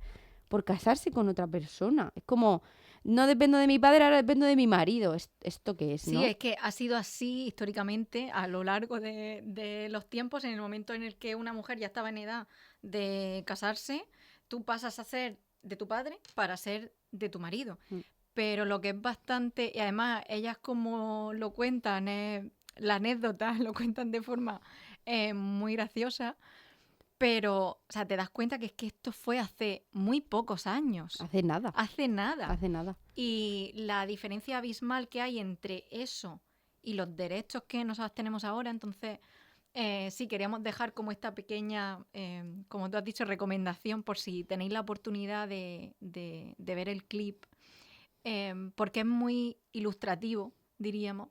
por casarse con otra persona? Es como, no dependo de mi padre, ahora dependo de mi marido. ¿Esto qué es, Sí, no? es que ha sido así históricamente a lo largo de los tiempos. En el momento en el que una mujer ya estaba en edad de casarse, tú pasas a ser de tu padre para ser de tu marido. Mm. Pero lo que es bastante, y además ellas como lo cuentan, la anécdota lo cuentan de forma muy graciosa, pero, o sea, te das cuenta que es que esto fue hace muy pocos años, Hace nada, hace nada. hace nada. Y la diferencia abismal que hay entre eso y los derechos que nosotros tenemos ahora, entonces sí queríamos dejar como esta pequeña, como tú has dicho, recomendación por si tenéis la oportunidad de ver el clip, porque es muy ilustrativo, diríamos.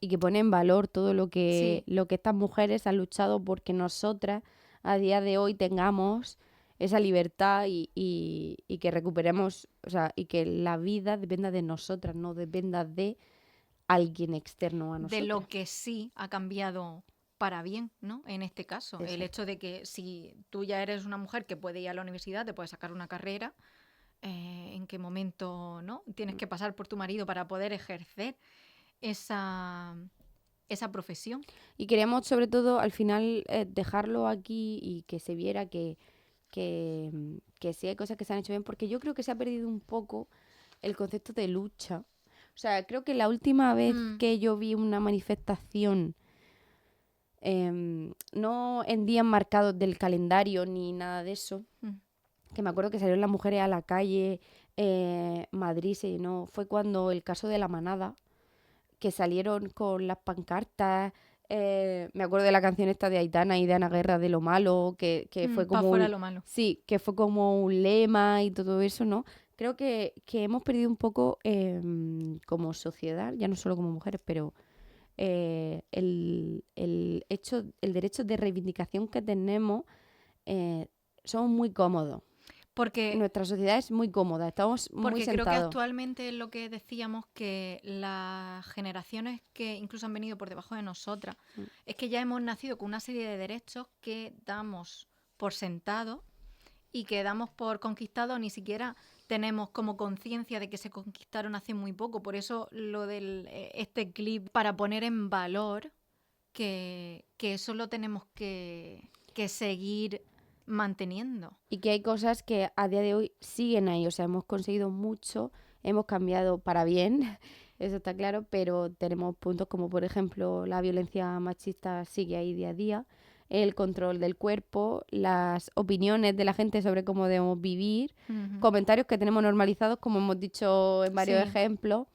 Y que pone en valor todo Sí, lo que estas mujeres han luchado porque nosotras a día de hoy tengamos esa libertad y que recuperemos, o sea, y que la vida dependa de nosotras, no dependa de alguien externo a de nosotras. lo que sí ha cambiado para bien, ¿no? En este caso, el Exacto. hecho de que si tú ya eres una mujer que puede ir a la universidad, te puedes sacar una carrera, en qué momento, ¿no? Tienes que pasar por tu marido para poder ejercer esa, esa profesión. Y queríamos sobre todo al final dejarlo aquí y que se viera que sí hay cosas que se han hecho bien, porque yo creo que se ha perdido un poco el concepto de lucha. O sea, creo que la última vez Mm, que yo vi una manifestación, no en días marcados del calendario ni nada de eso, mm. que me acuerdo que salieron las mujeres a la calle, Madrid se llenó, fue cuando el caso de la manada, que salieron con las pancartas. Me acuerdo de la canción esta de Aitana y de Ana Guerra de lo malo, que fue Para como fuera un, lo malo. sí, que fue como un lema y todo eso, ¿no? Creo que hemos perdido un poco como sociedad, ya no solo como mujeres, pero el derecho de reivindicación que tenemos, eh, somos muy cómodos. Porque Nuestra sociedad es muy cómoda, estamos muy Porque creo que sentados. actualmente es lo que decíamos, que las generaciones que incluso han venido por debajo de nosotras, Mm. es que ya hemos nacido con una serie de derechos que damos por sentado y que damos por conquistados, ni siquiera tenemos como conciencia de que se conquistaron hace muy poco. Por eso lo del este clip, para poner en valor que eso lo tenemos que seguir manteniendo. Y que hay cosas que a día de hoy siguen ahí, o sea, hemos conseguido mucho, hemos cambiado para bien, eso está claro, pero tenemos puntos como por ejemplo la violencia machista sigue ahí día a día, el control del cuerpo, las opiniones de la gente sobre cómo debemos vivir, Ujú. comentarios que tenemos normalizados, como hemos dicho en varios Sí, ejemplos.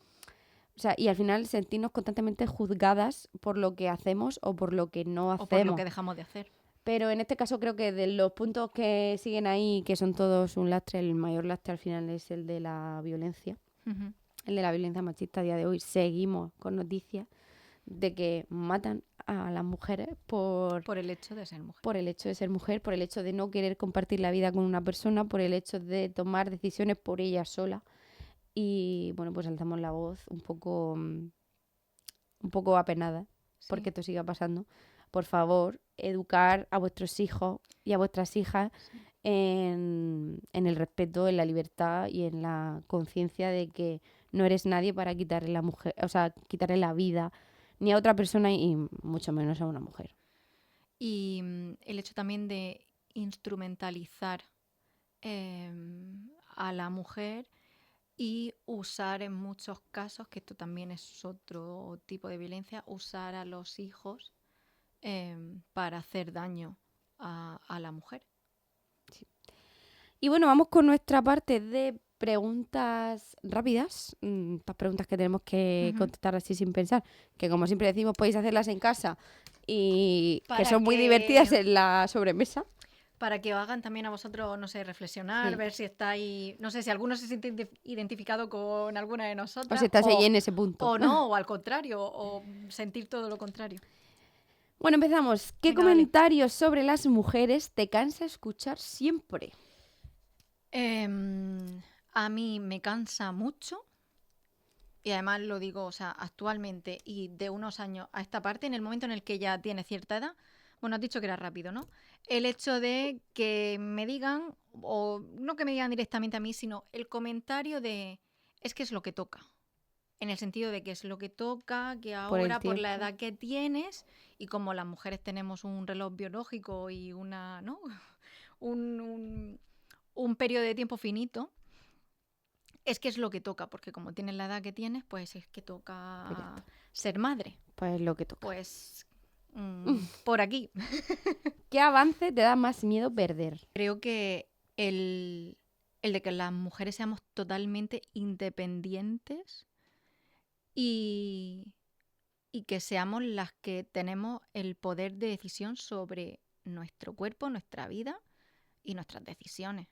O sea, y al final sentirnos constantemente juzgadas por lo que hacemos o por lo que no o por lo hacemos. que dejamos de hacer. Pero en este caso creo que de los puntos que siguen ahí, que son todos un lastre, el mayor lastre al final es el de la violencia. Ujú. El de la violencia machista a día de hoy. Seguimos con noticias de que matan a las mujeres Por el hecho de ser mujer. por el hecho de ser mujer, por el hecho de no querer compartir la vida con una persona, por el hecho de tomar decisiones por ella sola. Y bueno, pues alzamos la voz un poco apenada Sí, porque esto siga pasando. Por favor, educar a vuestros hijos y a vuestras hijas sí. en el respeto, en la libertad y en la conciencia de que no eres nadie para quitarle la mujer, o sea, quitarle la vida ni a otra persona y mucho menos a una mujer. Y el hecho también de instrumentalizar a la mujer y usar en muchos casos, que esto también es otro tipo de violencia, usar a los hijos para hacer daño a la mujer. Y bueno, vamos con nuestra parte de preguntas rápidas, estas preguntas que tenemos que Ujú. contestar así sin pensar, que como siempre decimos podéis hacerlas en casa y que Para son muy divertidas que en la sobremesa. Para que os hagan también a vosotros, no sé, reflexionar, Sí. ver si estáis, no sé, si alguno se siente identificado con alguna de O si nosotras estás ahí en ese punto. o no, o al contrario, o sentir todo lo contrario. Bueno, empezamos. ¿Qué Venga, dale. comentarios sobre las mujeres te cansa escuchar siempre? A mí me cansa mucho y además lo digo, o sea, actualmente y de unos años a esta parte, en el momento en el que ya tiene cierta edad, bueno, has dicho que era rápido, ¿no? El hecho de que me digan, o no que me digan directamente a mí, sino el comentario de Es que es lo que toca. En el sentido de que es lo que toca, que Por el ahora por la tiempo. edad que tienes y como las mujeres tenemos un reloj biológico y una, ¿no? un periodo de tiempo finito, es que es lo que toca, porque como tienes la edad que tienes, pues es que Pues ya toca está. ser madre. Pues lo que toca. Pues por aquí. ¿Qué avance te da más miedo perder? Creo que el de que las mujeres seamos totalmente independientes y, y que seamos las que tenemos el poder de decisión sobre nuestro cuerpo, nuestra vida y nuestras decisiones.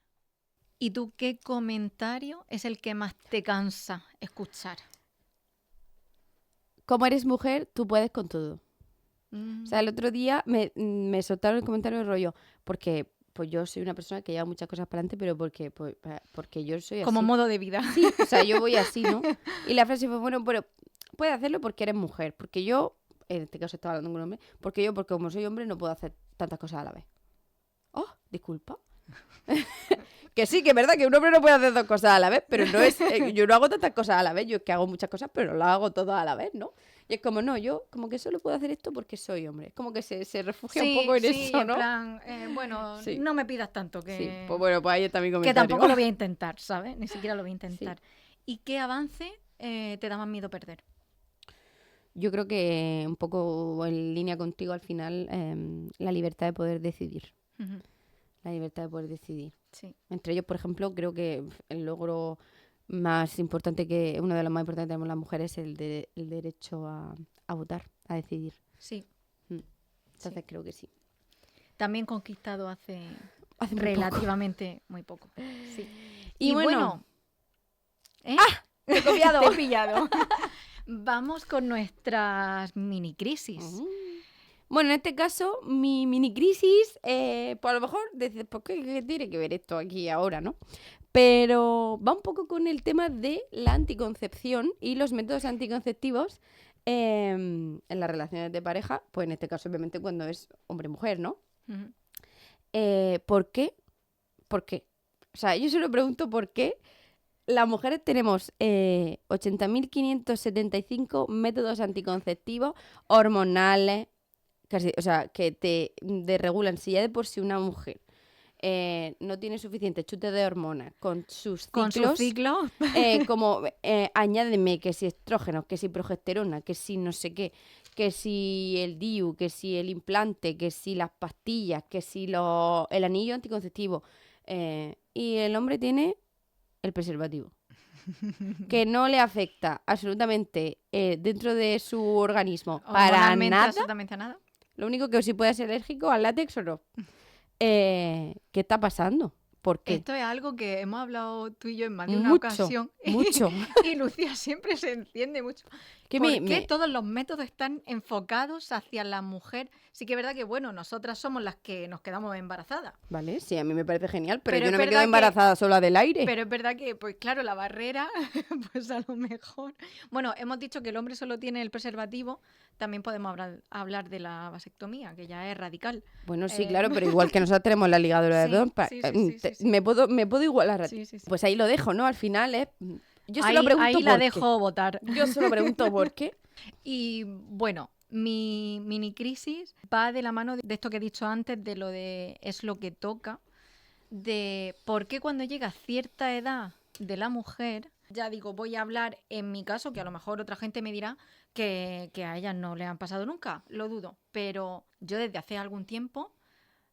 ¿Y tú qué comentario es el que más te cansa escuchar? Como eres mujer, tú puedes con todo. O sea, el otro día me soltaron el comentario de rollo, porque pues yo soy una persona que lleva muchas cosas para adelante, pero porque yo soy Como así. modo de vida. Sí, o sea, yo voy así, ¿no? Y la frase fue, bueno, pero puedes hacerlo porque eres mujer, porque yo, en este caso estaba hablando con un hombre, porque como soy hombre no puedo hacer tantas cosas a la vez. Oh, disculpa. Que sí, que es verdad que un hombre no puede hacer dos cosas a la vez, pero no es, yo no hago tantas cosas a la vez, yo es que hago muchas cosas, pero no las hago todas a la vez, ¿no? Y es como, no, yo como que solo puedo hacer esto porque soy hombre. Es como que se refugia un Sí, poco en sí, eso, en ¿no? plan, bueno, Sí, no me pidas tanto sí. Pues bueno, pues ahí está mi que comentario. tampoco lo voy a intentar, ¿sabes? Ni siquiera lo voy a Sí. intentar. ¿Y qué avance te da más miedo perder? Yo creo que un poco en línea contigo al final, la libertad de poder decidir. Ujú, La libertad de poder decidir. sí, Entre ellos, por ejemplo, creo que el logro más importante uno de los más importantes que tenemos las mujeres es el derecho a votar, a decidir. sí, Mm. Entonces sí. creo que sí. También conquistado hace Hace muy poco. relativamente muy poco. Sí. Y bueno, ¿eh? te he copiado. Te he pillado. Vamos con nuestras mini crisis. Bueno, en este caso, mi mini crisis, pues a lo mejor dices, ¿por qué tiene que ver esto aquí ahora, no? Pero va un poco con el tema de la anticoncepción y los métodos anticonceptivos en las relaciones de pareja, pues en este caso obviamente cuando es hombre-mujer, ¿no? Ujú. ¿Por qué? ¿Por qué? O sea, yo se lo pregunto por qué las mujeres tenemos 80.575 métodos anticonceptivos hormonales, o sea, que te regulan. Si ya de por sí una mujer no tiene suficiente chute de hormonas con sus Con su ciclos, ciclo. como añádeme que si estrógenos, que si progesterona, que si no sé qué, que si el DIU, que si el implante, que si las pastillas, que si el anillo anticonceptivo. Y el hombre tiene el preservativo, que no le afecta absolutamente dentro de su organismo para Hormonalmente, nada. absolutamente nada. Lo único que si puede ser alérgico al látex o no. ¿Qué está pasando? ¿Por qué? Esto es algo que hemos hablado tú y yo en más de una Mucho, ocasión. mucho. Y Lucía siempre se enciende mucho. Que ¿Por qué todos los métodos están enfocados hacia la mujer? Sí que es verdad que, bueno, nosotras somos las que nos quedamos embarazadas. Vale, sí, a mí me parece genial, pero Pero yo es no me quedo verdad que- embarazada sola del aire. Pero es verdad que, pues claro, la barrera, pues a lo mejor... Bueno, hemos dicho que el hombre solo tiene el preservativo, también podemos hablar de la vasectomía, que ya es radical. Bueno, sí, claro, pero igual que nosotros tenemos la ligadura de Sí, trompa, sí, sí, sí, sí. me puedo igualar a ti. Sí, sí, sí. Pues ahí lo dejo, ¿no? Al final es... Yo se Ahí, lo pregunto ahí por la qué. dejo votar. Yo se lo pregunto por qué. Y bueno, mi mini crisis va de la mano de esto que he dicho antes, de lo de es lo que toca, de por qué cuando llega cierta edad de la mujer, ya digo, voy a hablar en mi caso, que a lo mejor otra gente me dirá que a ellas no le han pasado nunca, lo dudo, pero yo desde hace algún tiempo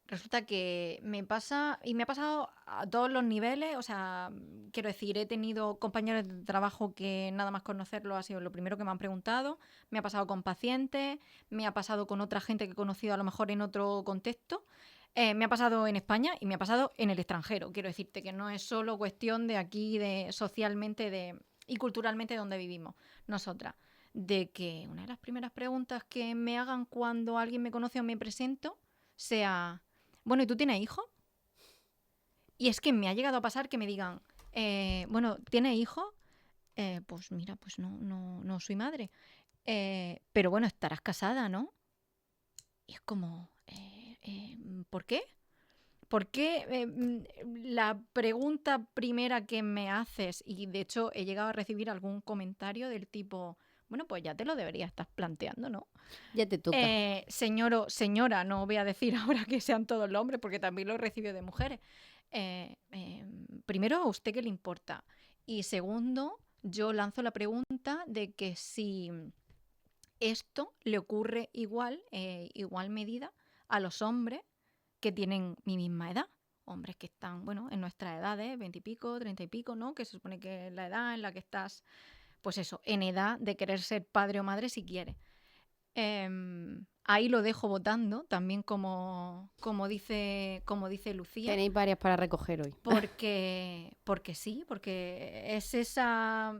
resulta que me pasa, y me ha pasado a todos los niveles, o sea, quiero decir, he tenido compañeros de trabajo que nada más conocerlo ha sido lo primero que me han preguntado, me ha pasado con pacientes, me ha pasado con otra gente que he conocido a lo mejor en otro contexto, me ha pasado en España y me ha pasado en el extranjero. Quiero decirte que no es solo cuestión de aquí, de socialmente y culturalmente donde vivimos nosotras. De que una de las primeras preguntas que me hagan cuando alguien me conoce o me presento sea... Bueno, ¿y tú tienes hijos? Y es que me ha llegado a pasar que me digan, bueno, ¿tienes hijos? Pues mira, pues no soy madre. Pero bueno, estarás casada, ¿no? Y es como, ¿por qué? ¿por qué la pregunta primera que me haces, y de hecho he llegado a recibir algún comentario del tipo, bueno, pues ya te lo deberías estar planteando, ¿no? Ya te toca. Señor o señora, no voy a decir ahora que sean todos los hombres, porque también lo he recibido de mujeres. Primero, ¿a usted qué le importa? Y segundo, yo lanzo la pregunta de que si esto le ocurre igual, igual medida, a los hombres que tienen mi misma edad. Hombres que están, bueno, en nuestras edades, 20 y pico, 30 y pico, ¿no? Que se supone que es la edad en la que estás, pues eso, en edad de querer ser padre o madre si quieres. Ahí lo dejo votando, también como dice Lucía, Tenéis varias para recoger hoy. porque sí, porque es esa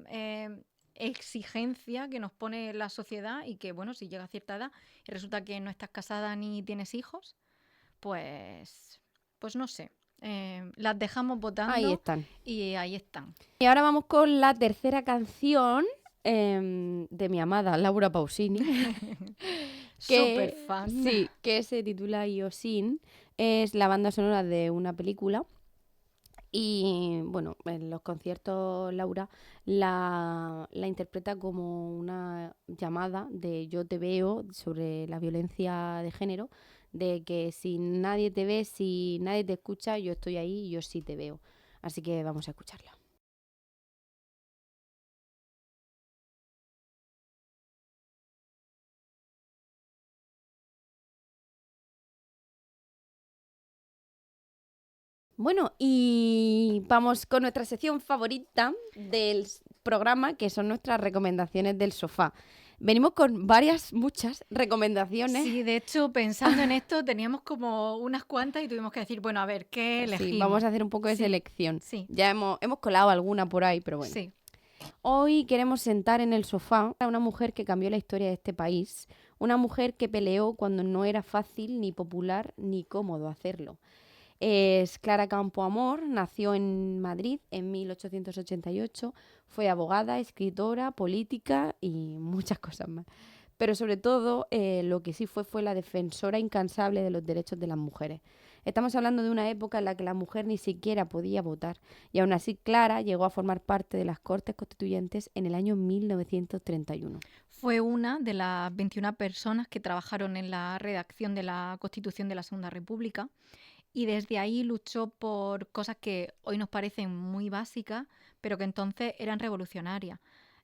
exigencia que nos pone la sociedad y que, bueno, si llega a cierta edad y resulta que no estás casada ni tienes hijos, pues no sé. Las dejamos Ahí votando están. y ahí están. Y ahora vamos con la tercera canción de mi amada Laura Pausini. Súper fan. Sí, que se titula Yosin. Es la banda sonora de una película. Y bueno, en los conciertos Laura la interpreta como una llamada de yo te veo sobre la violencia de género, de que si nadie te ve, si nadie te escucha, yo estoy ahí y yo sí te veo. Así que vamos a escucharla. Bueno, y vamos con nuestra sección favorita del programa, que son nuestras recomendaciones del sofá. Venimos con muchas recomendaciones. Sí, de hecho, pensando en esto, teníamos como unas cuantas y tuvimos que decir, bueno, a ver, ¿qué Sí, elegimos? vamos a hacer un poco de Sí, selección. sí, Ya hemos colado alguna por ahí, pero bueno. sí. Hoy queremos sentar en el sofá a una mujer que cambió la historia de este país, una mujer que peleó cuando no era fácil, ni popular, ni cómodo hacerlo. Es Clara Campoamor, nació en Madrid en 1888, fue abogada, escritora, política y muchas cosas más. Pero sobre todo lo que sí fue la defensora incansable de los derechos de las mujeres. Estamos hablando de una época en la que la mujer ni siquiera podía votar y aún así Clara llegó a formar parte de las Cortes Constituyentes en el año 1931. Fue una de las 21 personas que trabajaron en la redacción de la Constitución de la Segunda República y desde ahí luchó por cosas que hoy nos parecen muy básicas, pero que entonces eran revolucionarias.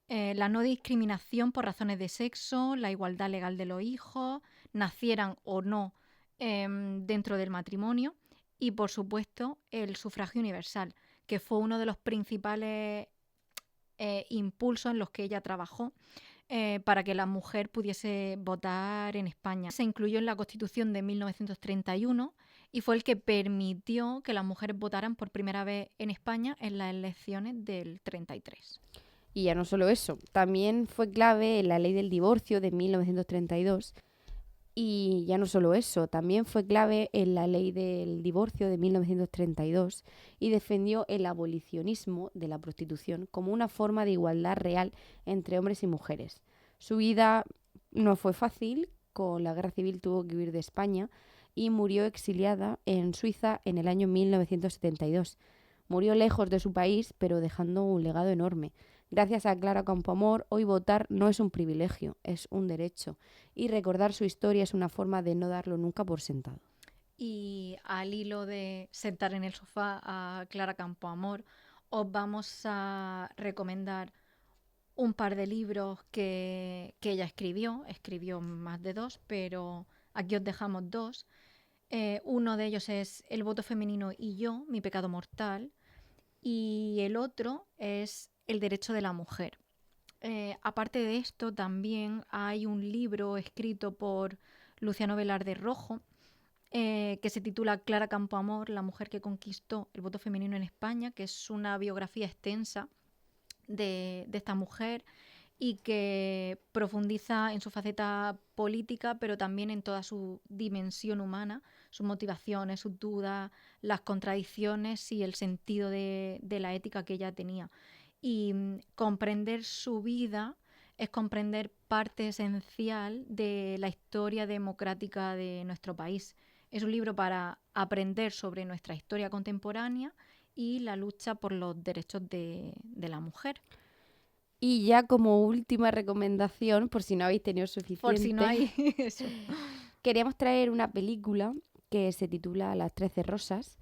La no discriminación por razones de sexo, la igualdad legal de los hijos, nacieran o no dentro del matrimonio y, por supuesto, el sufragio universal, que fue uno de los principales impulsos en los que ella trabajó para que la mujer pudiese votar en España. Se incluyó en la Constitución de 1931 y fue el que permitió que las mujeres votaran por primera vez en España en las elecciones del 33. Y ya no solo eso, también fue clave en la ley del divorcio de 1932. Y ya no solo eso, también fue clave en la ley del divorcio de 1932 y defendió el abolicionismo de la prostitución como una forma de igualdad real entre hombres y mujeres. Su vida no fue fácil, con la guerra civil tuvo que huir de España y murió exiliada en Suiza en el año 1972. Murió lejos de su país, pero dejando un legado enorme. Gracias a Clara Campoamor, hoy votar no es un privilegio, es un derecho. Y recordar su historia es una forma de no darlo nunca por sentado. Y al hilo de sentar en el sofá a Clara Campoamor, os vamos a recomendar un par de libros que ella escribió más de 2, pero aquí os dejamos 2. Uno de ellos es El voto femenino y yo, mi pecado mortal, y el otro es El derecho de la mujer. Aparte de esto, también hay un libro escrito por Luciano Velarde Rojo que se titula Clara Campoamor, la mujer que conquistó el voto femenino en España, que es una biografía extensa de esta mujer y que profundiza en su faceta política, pero también en toda su dimensión humana, sus motivaciones, sus dudas, las contradicciones y el sentido de la ética que ella tenía. Y comprender su vida es comprender parte esencial de la historia democrática de nuestro país. Es un libro para aprender sobre nuestra historia contemporánea y la lucha por los derechos de la mujer. Y ya como última recomendación, por si no habéis tenido Por si no hay suficiente, eso. queríamos traer una película que se titula Las 13 Rosas.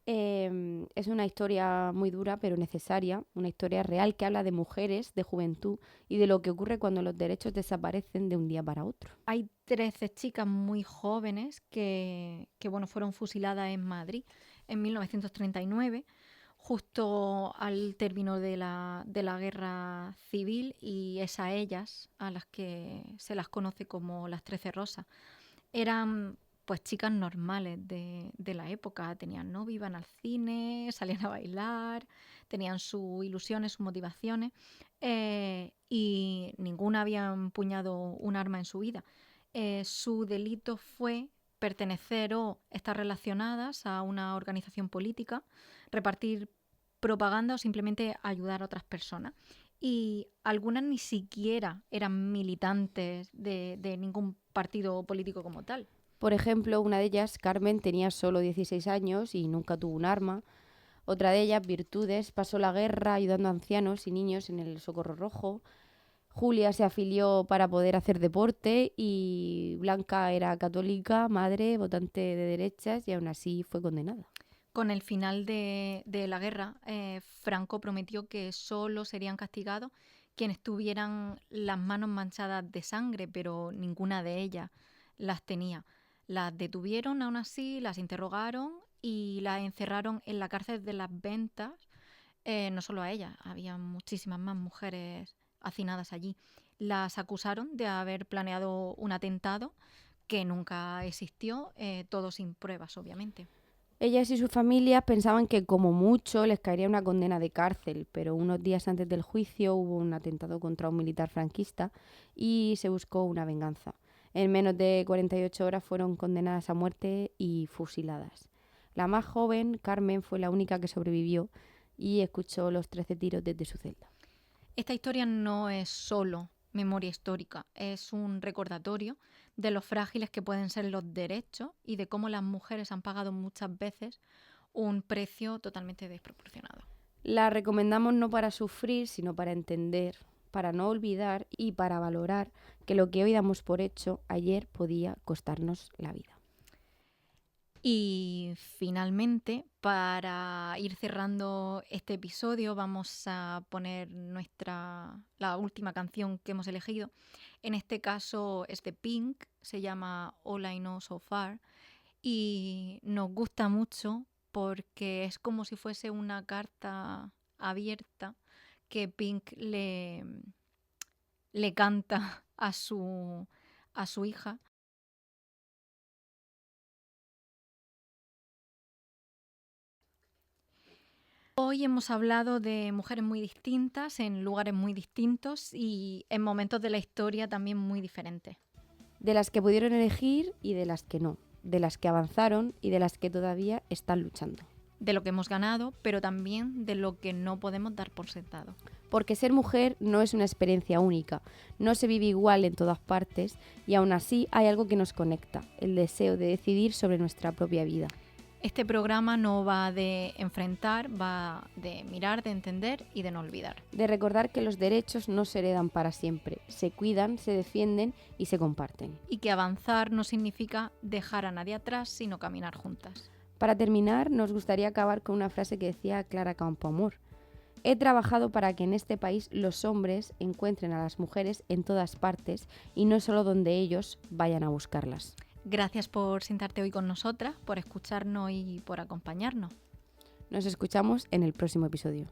Es una historia muy dura, pero necesaria, una historia real que habla de mujeres, de juventud y de lo que ocurre cuando los derechos desaparecen de un día para otro. Hay 13 chicas muy jóvenes que bueno, fueron fusiladas en Madrid en 1939, justo al término de la guerra civil, y es a ellas a las que se las conoce como las 13 Rosas. Eran pues chicas normales de la época, tenían novio, iban al cine, salían a bailar, tenían sus ilusiones, sus motivaciones, y ninguna había empuñado un arma en su vida. Su delito fue pertenecer o estar relacionadas a una organización política, repartir propaganda o simplemente ayudar a otras personas. Y algunas ni siquiera eran militantes de ningún partido político como tal. Por ejemplo, una de ellas, Carmen, tenía solo 16 años y nunca tuvo un arma. Otra de ellas, Virtudes, pasó la guerra ayudando a ancianos y niños en el Socorro Rojo. Julia se afilió para poder hacer deporte y Blanca era católica, madre, votante de derechas y aún así fue condenada. Con el final de la guerra, Franco prometió que solo serían castigados quienes tuvieran las manos manchadas de sangre, pero ninguna de ellas las tenía. Las detuvieron aún así, las interrogaron y las encerraron en la cárcel de Las Ventas. No solo a ellas, había muchísimas más mujeres hacinadas allí. Las acusaron de haber planeado un atentado que nunca existió, todo sin pruebas, obviamente. Ellas y sus familias pensaban que como mucho les caería una condena de cárcel, pero unos días antes del juicio hubo un atentado contra un militar franquista y se buscó una venganza. En menos de 48 horas fueron condenadas a muerte y fusiladas. La más joven, Carmen, fue la única que sobrevivió y escuchó los 13 tiros desde su celda. Esta historia no es solo memoria histórica, es un recordatorio de lo frágiles que pueden ser los derechos y de cómo las mujeres han pagado muchas veces un precio totalmente desproporcionado. La recomendamos no para sufrir, sino para entender, para no olvidar y para valorar que lo que hoy damos por hecho ayer podía costarnos la vida. Y finalmente, para ir cerrando este episodio, vamos a poner la última canción que hemos elegido. En este caso es de Pink, se llama All I Know So Far, y nos gusta mucho porque es como si fuese una carta abierta que Pink le canta a su hija. Hoy hemos hablado de mujeres muy distintas, en lugares muy distintos y en momentos de la historia también muy diferentes. De las que pudieron elegir y de las que no, de las que avanzaron y de las que todavía están luchando. De lo que hemos ganado, pero también de lo que no podemos dar por sentado. Porque ser mujer no es una experiencia única, no se vive igual en todas partes y aún así hay algo que nos conecta, el deseo de decidir sobre nuestra propia vida. Este programa no va de enfrentar, va de mirar, de entender y de no olvidar. De recordar que los derechos no se heredan para siempre, se cuidan, se defienden y se comparten. Y que avanzar no significa dejar a nadie atrás, sino caminar juntas. Para terminar, nos gustaría acabar con una frase que decía Clara Campoamor. He trabajado para que en este país los hombres encuentren a las mujeres en todas partes y no solo donde ellos vayan a buscarlas. Gracias por sentarte hoy con nosotras, por escucharnos y por acompañarnos. Nos escuchamos en el próximo episodio.